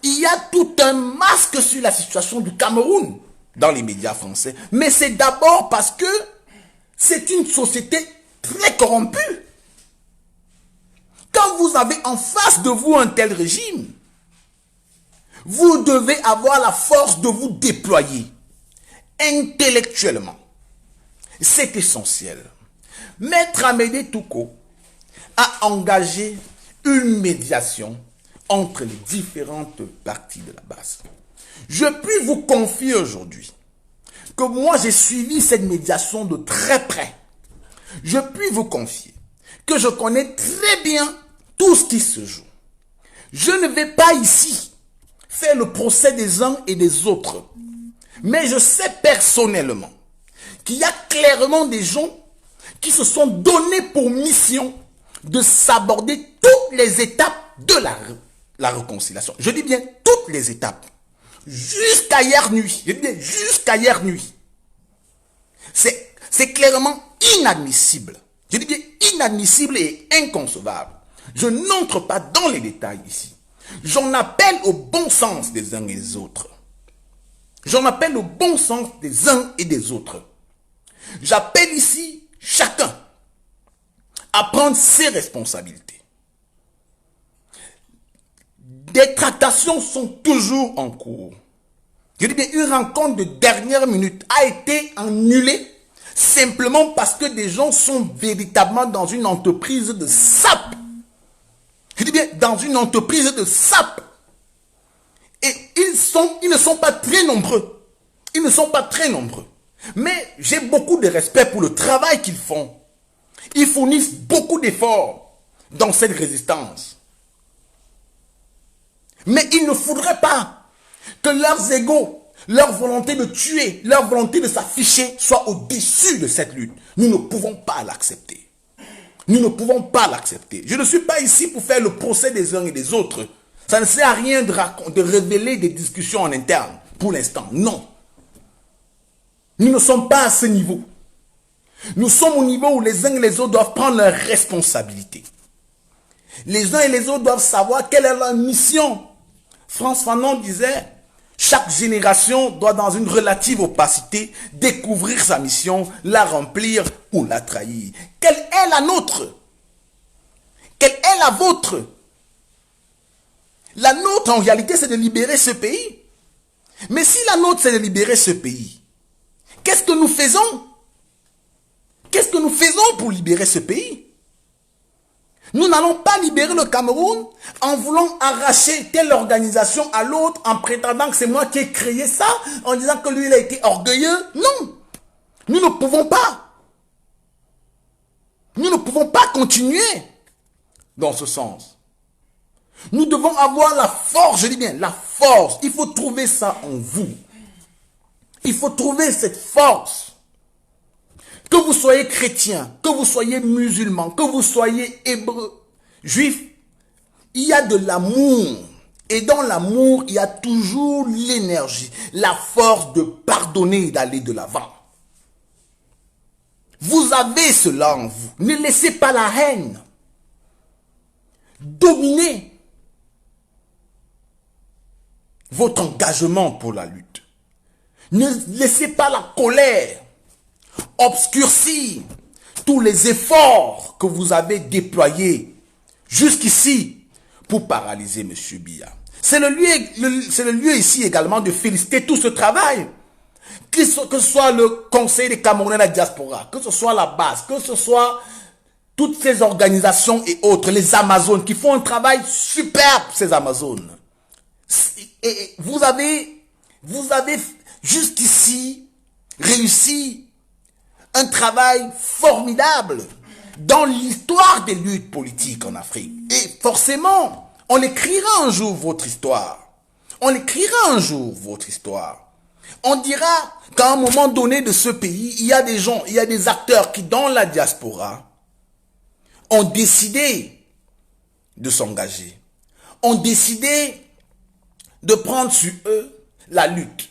il y a tout un masque sur la situation du Cameroun dans les médias français. Mais c'est d'abord parce que c'est une société très corrompue. Quand vous avez en face de vous un tel régime, vous devez avoir la force de vous déployer intellectuellement. C'est essentiel. Maître Amédée Touko a engagé une médiation entre les différentes parties de la base. Je puis vous confier aujourd'hui que moi j'ai suivi cette médiation de très près. Je puis vous confier que je connais très bien tout ce qui se joue. Je ne vais pas ici faire le procès des uns et des autres, mais je sais personnellement qu'il y a clairement des gens qui se sont donnés pour mission de s'aborder toutes les étapes de la réconciliation. Je dis bien toutes les étapes. Jusqu'à hier nuit. Je dis bien jusqu'à hier nuit. C'est clairement inadmissible. Je dis bien inadmissible et inconcevable. Je n'entre pas dans les détails ici. J'en appelle au bon sens des uns et des autres. J'en appelle au bon sens des uns et des autres. J'appelle ici chacun à prendre ses responsabilités. Des tractations sont toujours en cours. Je dis bien, une rencontre de dernière minute a été annulée simplement parce que des gens sont véritablement dans une entreprise de sape. Je dis bien, dans une entreprise de sape. Et ils ne sont pas très nombreux. Ils ne sont pas très nombreux. Mais j'ai beaucoup de respect pour le travail qu'ils font. Ils fournissent beaucoup d'efforts dans cette résistance. Mais il ne faudrait pas que leurs égos, leur volonté de tuer, leur volonté de s'afficher soient au-dessus de cette lutte. Nous ne pouvons pas l'accepter. Nous ne pouvons pas l'accepter. Je ne suis pas ici pour faire le procès des uns et des autres. Ça ne sert à rien de révéler des discussions en interne. Pour l'instant, non. Nous ne sommes pas à ce niveau. Nous sommes au niveau où les uns et les autres doivent prendre leurs responsabilités. Les uns et les autres doivent savoir quelle est leur mission. Frantz Fanon disait, chaque génération doit dans une relative opacité découvrir sa mission, la remplir ou la trahir. Quelle est la nôtre? Quelle est la vôtre? La nôtre, en réalité, c'est de libérer ce pays. Mais si la nôtre, c'est de libérer ce pays, qu'est-ce que nous faisons? Qu'est-ce que nous faisons pour libérer ce pays? Nous n'allons pas libérer le Cameroun en voulant arracher telle organisation à l'autre, en prétendant que c'est moi qui ai créé ça, en disant que lui, il a été orgueilleux. Non, nous ne pouvons pas. Nous ne pouvons pas continuer dans ce sens. Nous devons avoir la force, je dis bien la force. Il faut trouver ça en vous. Il faut trouver cette force. Que vous soyez chrétien, que vous soyez musulman, que vous soyez hébreu, juif, il y a de l'amour. Et dans l'amour, il y a toujours l'énergie, la force de pardonner et d'aller de l'avant. Vous avez cela en vous. Ne laissez pas la haine dominer votre engagement pour la lutte. Ne laissez pas la colère obscurcir tous les efforts que vous avez déployés jusqu'ici pour paralyser M. Biya. C'est le lieu ici également de féliciter tout ce travail. Que ce soit le Conseil des Camerounais de la diaspora, que ce soit la base, que ce soit toutes ces organisations et autres, les Amazones, qui font un travail superbe, ces Amazones. Et vous avez jusqu'ici réussi un travail formidable dans l'histoire des luttes politiques en Afrique. Et forcément, on écrira un jour votre histoire. On écrira un jour votre histoire. On dira qu'à un moment donné de ce pays, il y a des gens, il y a des acteurs qui, dans la diaspora, ont décidé de s'engager. Ont décidé de prendre sur eux la lutte.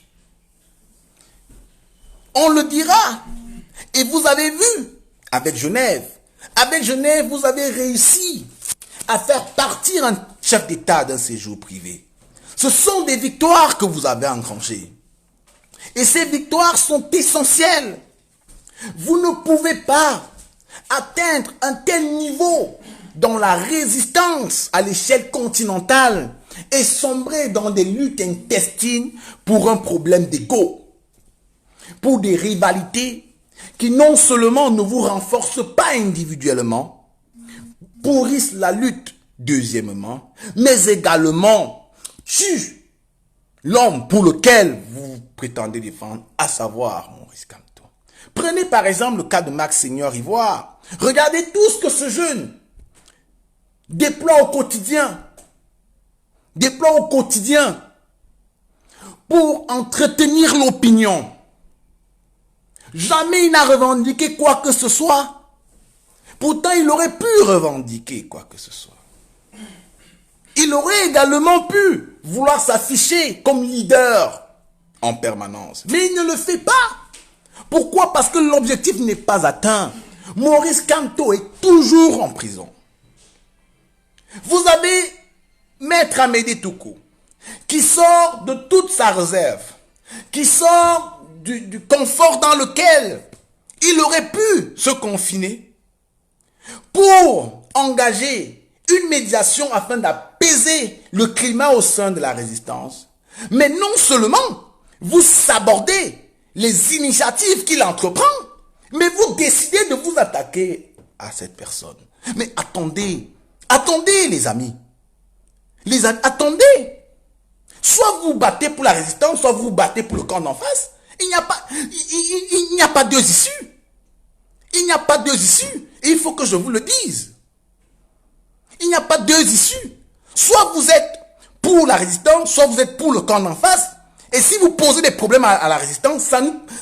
On le dira. Et vous avez vu, avec Genève, vous avez réussi à faire partir un chef d'État d'un séjour privé. Ce sont des victoires que vous avez engrangeées. Et ces victoires sont essentielles. Vous ne pouvez pas atteindre un tel niveau dans la résistance à l'échelle continentale et sombrer dans des luttes intestines pour un problème d'ego, pour des rivalités qui non seulement ne vous renforcent pas individuellement, pourrissent la lutte, deuxièmement, mais également tuent l'homme pour lequel vous prétendez défendre, à savoir Maurice Kamto. Prenez par exemple le cas de Max Seigneur Ivoire. Regardez tout ce que ce jeune déploie au quotidien. Pour entretenir l'opinion. Jamais il n'a revendiqué quoi que ce soit. Pourtant, il aurait pu revendiquer quoi que ce soit. Il aurait également pu vouloir s'afficher comme leader en permanence. Mais il ne le fait pas. Pourquoi? Parce que l'objectif n'est pas atteint. Maurice Kamto est toujours en prison. Vous avez Maître Amédée Toukou, qui sort de toute sa réserve, qui sort du confort dans lequel il aurait pu se confiner pour engager une médiation afin d'apaiser le climat au sein de la résistance. Mais non seulement, Vous sabordez les initiatives qu'il entreprend, mais vous décidez de vous attaquer à cette personne. Mais attendez, attendez les amis. Les amis, attendez. Soit vous vous battez pour la résistance, soit vous vous battez pour le camp d'en face. Il n'y a pas deux issues. Il n'y a pas deux issues. Et il faut que je vous le dise. Il n'y a pas deux issues. Soit vous êtes pour la résistance, soit vous êtes pour le camp d'en face. Et si vous posez des problèmes à la résistance,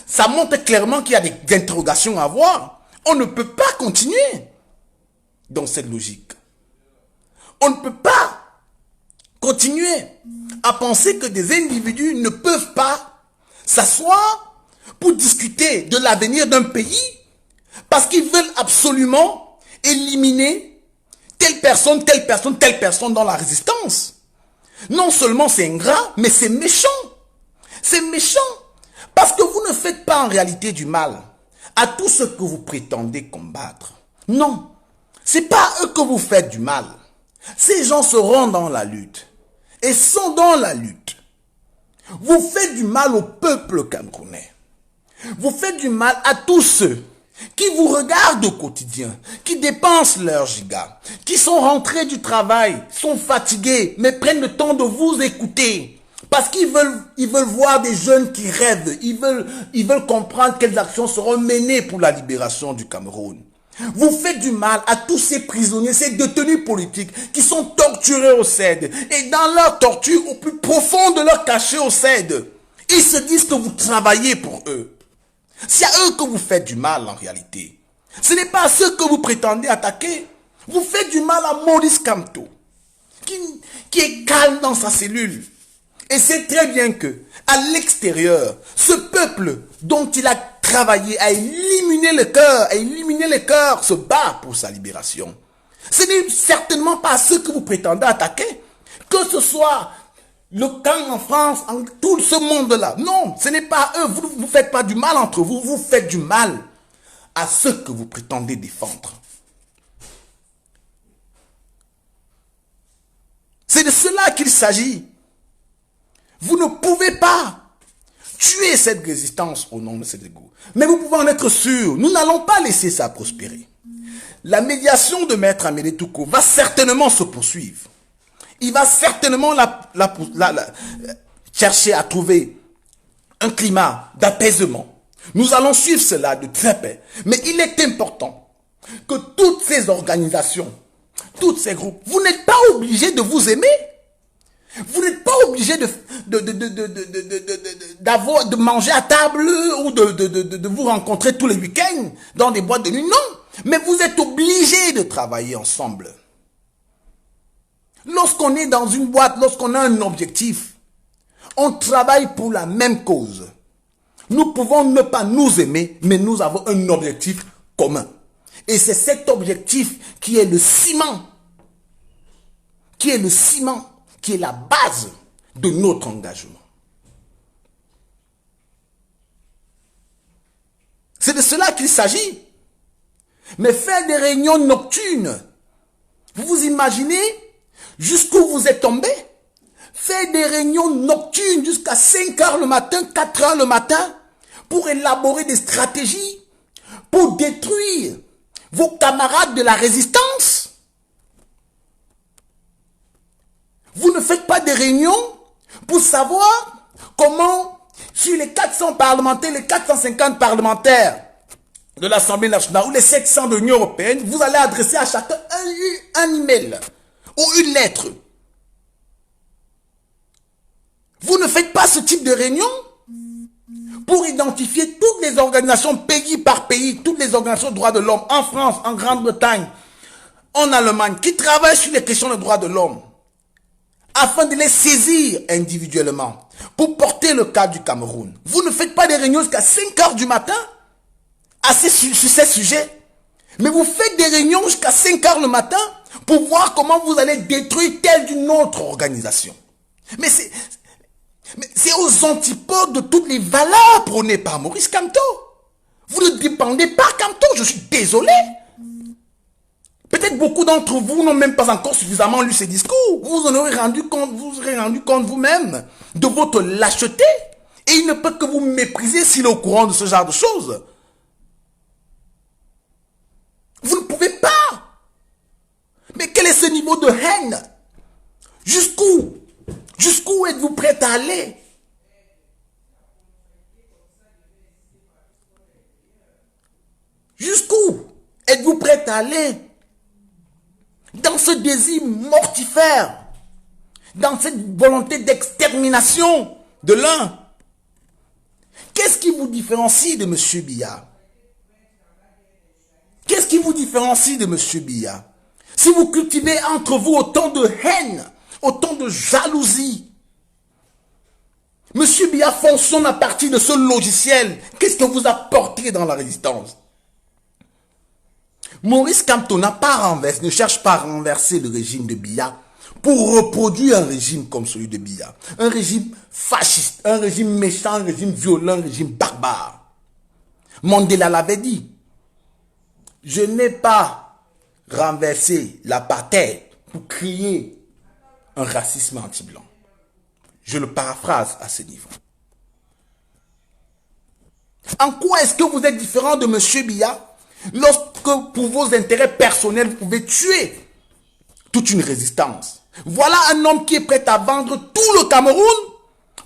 ça montre clairement qu'il y a des interrogations à avoir. On ne peut pas continuer dans cette logique. On ne peut pas continuer à penser que des individus ne peuvent pas s'asseoir pour discuter de l'avenir d'un pays parce qu'ils veulent absolument éliminer telle personne, telle personne, telle personne dans la résistance. Non seulement c'est ingrat, mais c'est méchant. C'est méchant parce que vous ne faites pas en réalité du mal à tout ce que vous prétendez combattre. Non, c'est pas à eux que vous faites du mal. Ces gens seront dans la lutte et sont dans la lutte. Vous faites du mal au peuple camerounais. Vous faites du mal à tous ceux qui vous regardent au quotidien, qui dépensent leurs gigas, qui sont rentrés du travail, sont fatigués, mais prennent le temps de vous écouter. Parce qu'ils veulent voir des jeunes qui rêvent. Ils veulent comprendre quelles actions seront menées pour la libération du Cameroun. Vous faites du mal à tous ces prisonniers, ces détenus politiques qui sont torturés au CED. Et dans leur torture, au plus profond de leur cachot au CED, ils se disent que vous travaillez pour eux. C'est à eux que vous faites du mal en réalité. Ce n'est pas à ceux que vous prétendez attaquer. Vous faites du mal à Maurice Kamto, qui est calme dans sa cellule. Et c'est très bien que, à l'extérieur, ce peuple dont il a travaillé à éliminer le cœur, se bat pour sa libération. Ce n'est certainement pas ceux que vous prétendez attaquer, que ce soit le camp en France, en tout ce monde-là. Non, ce n'est pas eux, vous ne faites pas du mal entre vous, vous faites du mal à ceux que vous prétendez défendre. C'est de cela qu'il s'agit. Vous ne pouvez pas tuer cette résistance au nom de cet égo. Mais vous pouvez en être sûr, nous n'allons pas laisser ça prospérer. La médiation de Maître Amédée Touko va certainement se poursuivre. Il va certainement chercher à trouver un climat d'apaisement. Nous allons suivre cela de très près. Mais il est important que toutes ces organisations, tous ces groupes, vous n'êtes pas obligés de vous aimer. Vous n'êtes pas obligé de manger à table ou de vous rencontrer tous les week-ends dans des boîtes de nuit. Non, mais vous êtes obligé de travailler ensemble. Lorsqu'on est dans une boîte, lorsqu'on a un objectif, on travaille pour la même cause. Nous pouvons ne pas nous aimer, mais nous avons un objectif commun. Et c'est cet objectif qui est le ciment, qui est la base de notre engagement. C'est de cela qu'il s'agit. Mais faire des réunions nocturnes, vous vous imaginez jusqu'où vous êtes tombé? Faire des réunions nocturnes jusqu'à 5 heures le matin, 4 heures le matin, pour élaborer des stratégies, pour détruire vos camarades de la résistance. Vous ne faites pas des réunions pour savoir comment, sur les 400 parlementaires, les 450 parlementaires de l'Assemblée nationale ou les 700 de l'Union européenne, vous allez adresser à chacun un email ou une lettre. Vous ne faites pas ce type de réunion pour identifier toutes les organisations pays par pays, toutes les organisations de droits de l'homme en France, en Grande-Bretagne, en Allemagne, qui travaillent sur les questions de droits de l'homme, afin de les saisir individuellement pour porter le cas du Cameroun. Vous ne faites pas des réunions jusqu'à 5 heures du matin sur ces sujets, mais vous faites des réunions jusqu'à 5 heures le matin pour voir comment vous allez détruire telle d'une autre organisation. Mais c'est aux antipodes de toutes les valeurs prônées par Maurice Kamto. Vous ne dépendez pas de Kamto, je suis désolé. Peut-être beaucoup d'entre vous n'ont même pas encore suffisamment lu ces discours. Vous en aurez rendu compte, vous aurez rendu compte vous-même de votre lâcheté Et il ne peut que vous mépriser s'il est au courant de ce genre de choses. Vous ne pouvez pas. Mais quel est ce niveau de haine? Jusqu'où? Jusqu'où êtes-vous prêt à aller? Jusqu'où êtes-vous prêt à aller? Dans ce désir mortifère, dans cette volonté d'extermination de l'un. Qu'est-ce qui vous différencie de M. Biya? Qu'est-ce qui vous différencie de M. Biya? Si vous cultivez entre vous autant de haine, autant de jalousie, M. Biya fonctionne à partir de ce logiciel. Qu'est-ce que vous apportez dans la résistance? Maurice Kamto n'a pas renversé, ne cherche pas à renverser le régime de Biya pour reproduire un régime comme celui de Biya. Un régime fasciste, un régime méchant, un régime violent, un régime barbare. Mandela l'avait dit. Je n'ai pas renversé l'apartheid pour créer un racisme anti-blanc. Je le paraphrase à ce niveau. En quoi est-ce que vous êtes différent de M. Biya lorsque pour vos intérêts personnels, vous pouvez tuer toute une résistance? Voilà un homme qui est prêt à vendre tout le Cameroun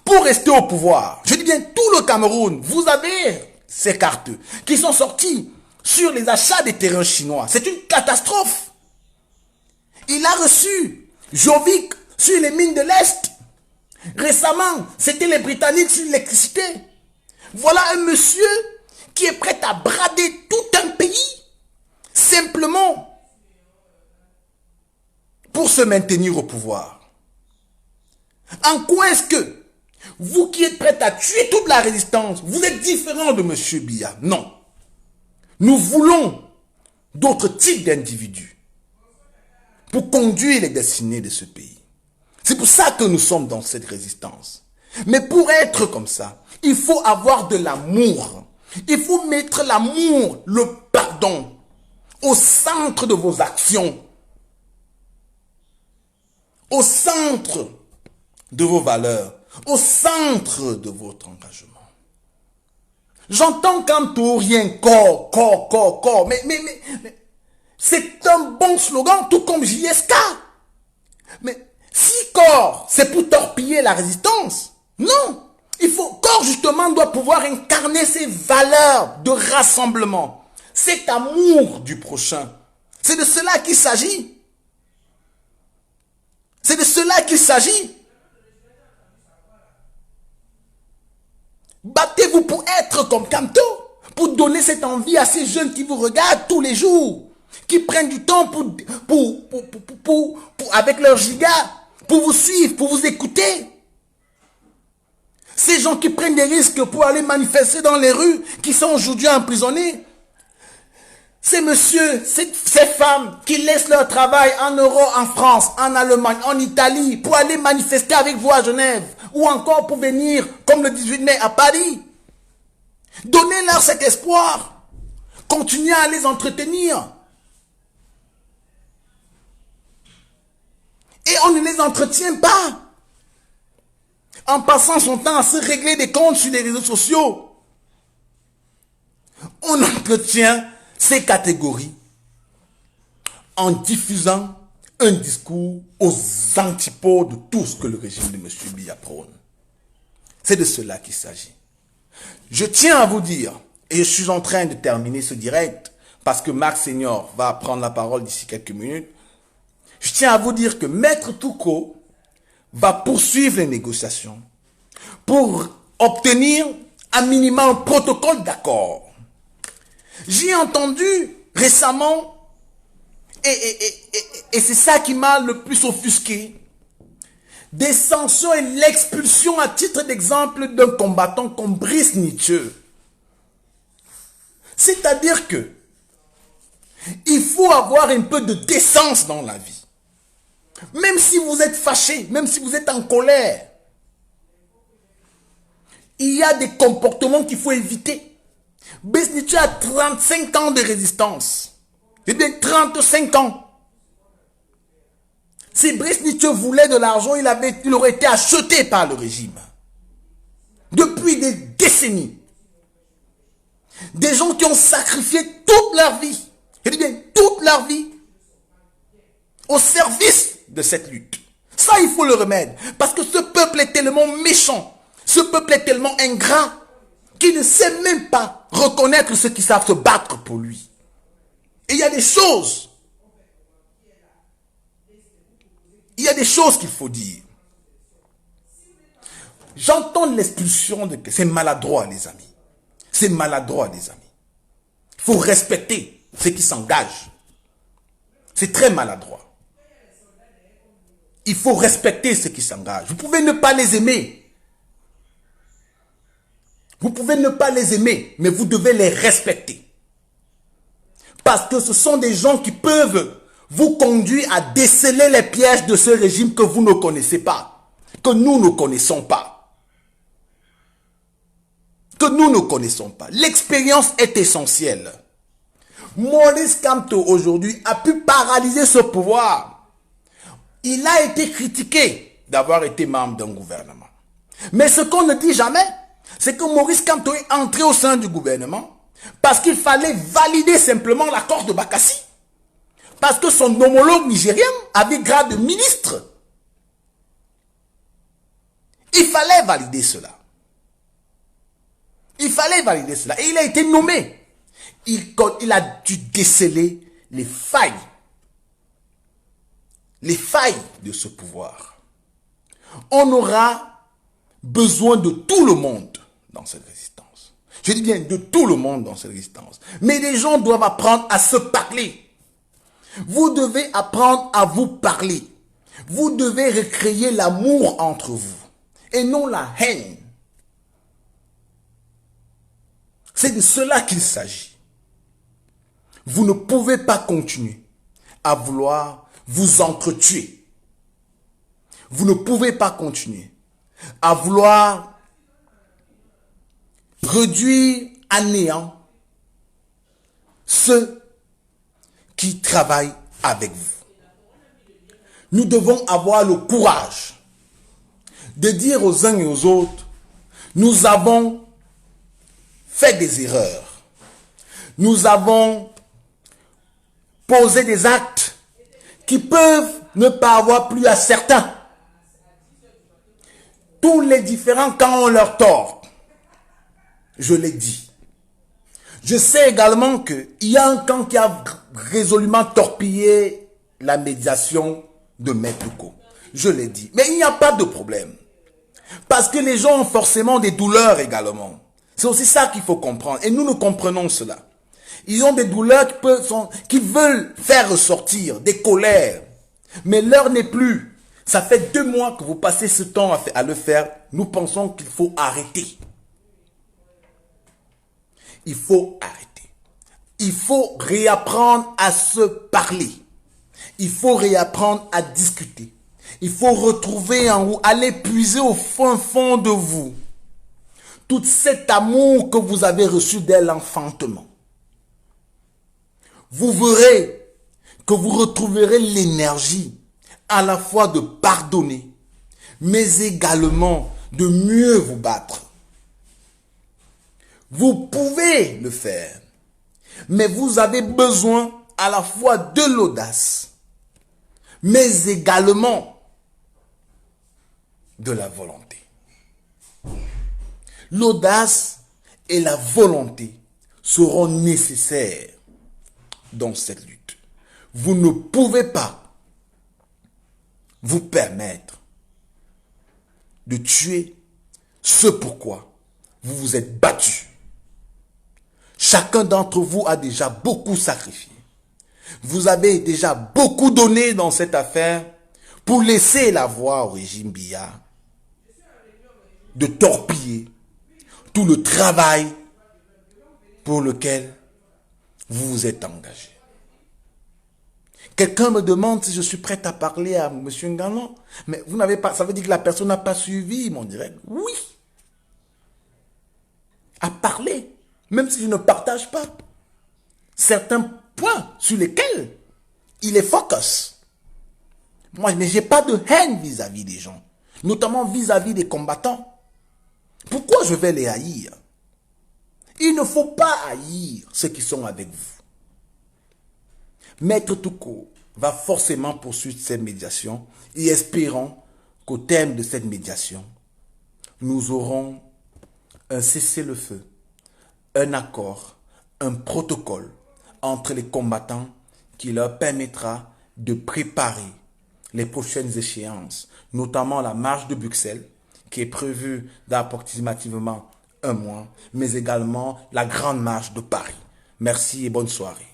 pour rester au pouvoir. Je dis bien tout le Cameroun. Vous avez ces cartes qui sont sorties sur les achats des terrains chinois. C'est une catastrophe. Il a reçu Jovic sur les mines de l'Est. Récemment, c'était les Britanniques sur l'électricité. Voilà un monsieur qui est prêt à brader tout un pays simplement pour se maintenir au pouvoir. En quoi est-ce que vous qui êtes prêt à tuer toute la résistance, vous êtes différent de M. Biya? Non. Nous voulons d'autres types d'individus pour conduire les destinées de ce pays. C'est pour ça que nous sommes dans cette résistance. Mais pour être comme ça, il faut avoir de l'amour. Il faut mettre l'amour, le pardon au centre de vos actions, au centre de vos valeurs, au centre de votre engagement. J'entends Kamto rien, corps, mais c'est un bon slogan, tout comme JSK. Mais si corps, c'est pour torpiller la résistance, non. Il faut, corps justement doit pouvoir incarner ces valeurs de rassemblement, cet amour du prochain. C'est de cela qu'il s'agit. C'est de cela qu'il s'agit. Battez-vous pour être comme Kamto, pour donner cette envie à ces jeunes qui vous regardent tous les jours, qui prennent du temps avec leur giga, pour vous suivre, pour vous écouter. Ces gens qui prennent des risques pour aller manifester dans les rues, qui sont aujourd'hui emprisonnés. Ces messieurs, ces femmes qui laissent leur travail en Europe, en France, en Allemagne, en Italie, pour aller manifester avec vous à Genève, ou encore pour venir, comme le 18 mai, à Paris. Donnez-leur cet espoir. Continuez à les entretenir. Et on ne les entretient pas en passant son temps à se régler des comptes sur les réseaux sociaux. On entretient ces catégories en diffusant un discours aux antipodes de tout ce que le régime de M. Biya prône. C'est de cela qu'il s'agit. Je tiens à vous dire, et je suis en train de terminer ce direct, parce que Marc Senior va prendre la parole d'ici quelques minutes, je tiens à vous dire que Maître Touko va poursuivre les négociations pour obtenir un minimum un protocole d'accord. J'ai entendu récemment, et c'est ça qui m'a le plus offusqué, des sanctions et l'expulsion à titre d'exemple d'un combattant comme Brice Nietzsche. C'est-à-dire que il faut avoir un peu de décence dans la vie. Même si vous êtes fâché, même si vous êtes en colère, il y a des comportements qu'il faut éviter. Brice Nietzsche a 35 ans de résistance. Eh bien, 35 ans. Si Brice Nietzsche voulait de l'argent, il aurait été acheté par le régime. depuis des décennies. Des gens qui ont sacrifié toute leur vie, je dis bien toute leur vie, au service de cette lutte. Ça, il faut le remettre. Parce que ce peuple est tellement méchant, ce peuple est tellement ingrat, qu'il ne sait même pas reconnaître ceux qui savent se battre pour lui. Et il y a des choses, qu'il faut dire. J'entends l'expulsion de... C'est maladroit, les amis. C'est maladroit, les amis. Il faut respecter ceux qui s'engagent. C'est très maladroit. Il faut respecter ceux qui s'engagent. Vous pouvez ne pas les aimer. Vous pouvez ne pas les aimer, mais vous devez les respecter. Parce que ce sont des gens qui peuvent vous conduire à déceler les pièges de ce régime que vous ne connaissez pas, que nous ne connaissons pas. Que nous ne connaissons pas. L'expérience est essentielle. Maurice Kamto aujourd'hui a pu paralyser ce pouvoir. Il a été critiqué d'avoir été membre d'un gouvernement. Mais ce qu'on ne dit jamais, c'est que Maurice Kamto est entré au sein du gouvernement parce qu'il fallait valider simplement l'accord de Bakassi. Parce que son homologue nigérien avait grade de ministre. Il fallait valider cela. Il fallait valider cela. Et il a été nommé. Il a dû déceler les failles de ce pouvoir. On aura besoin de tout le monde dans cette résistance. Je dis bien de tout le monde dans cette résistance. Mais les gens doivent apprendre à se parler. Vous devez apprendre à vous parler. Vous devez recréer l'amour entre vous et non la haine. C'est de cela qu'il s'agit. Vous ne pouvez pas continuer à vouloir vous entretuer. Vous ne pouvez pas continuer à vouloir réduire à néant ceux qui travaillent avec vous. Nous devons avoir le courage de dire aux uns et aux autres, nous avons fait des erreurs. Nous avons posé des actes qui peuvent ne pas avoir plu à certains. Tous les différents camps ont leur tort. Je l'ai dit. Je sais également qu'il y a un camp qui a résolument torpillé la médiation de Maître Ko. Je l'ai dit. Mais il n'y a pas de problème. Parce que les gens ont forcément des douleurs également. C'est aussi ça qu'il faut comprendre. Et nous, nous comprenons cela. Ils ont des douleurs qui veulent faire ressortir des colères. Mais l'heure n'est plus. Ça fait 2 mois que vous passez ce temps à le faire. Nous pensons qu'il faut arrêter. Il faut arrêter. Il faut réapprendre à se parler. Il faut réapprendre à discuter. Il faut retrouver en vous, aller puiser au fond de vous tout cet amour que vous avez reçu dès l'enfantement. Vous verrez que vous retrouverez l'énergie à la fois de pardonner, mais également de mieux vous battre. Vous pouvez le faire, mais vous avez besoin à la fois de l'audace, mais également de la volonté. L'audace et la volonté seront nécessaires dans cette lutte. Vous ne pouvez pas vous permettre de tuer ce pourquoi vous vous êtes battu. Chacun d'entre vous a déjà beaucoup sacrifié. Vous avez déjà beaucoup donné dans cette affaire pour laisser la voie au régime Biya de torpiller tout le travail pour lequel vous vous êtes engagé. Quelqu'un me demande si je suis prêt à parler à M. Ngano. Mais vous n'avez pas, ça veut dire que la personne n'a pas suivi mon direct. Oui. À parler. Même si je ne partage pas certains points sur lesquels il est focus. Moi, mais je n'ai pas de haine vis-à-vis des gens. Notamment vis-à-vis des combattants. Pourquoi je vais les haïr? Il ne faut pas haïr ceux qui sont avec vous. Maître Touko va forcément poursuivre cette médiation et espérons qu'au terme de cette médiation, nous aurons un cessez-le-feu, un accord, un protocole entre les combattants qui leur permettra de préparer les prochaines échéances, notamment la marche de Bruxelles, qui est prévue d'approximativement un mois, mais également la grande marche de Paris. Merci et bonne soirée.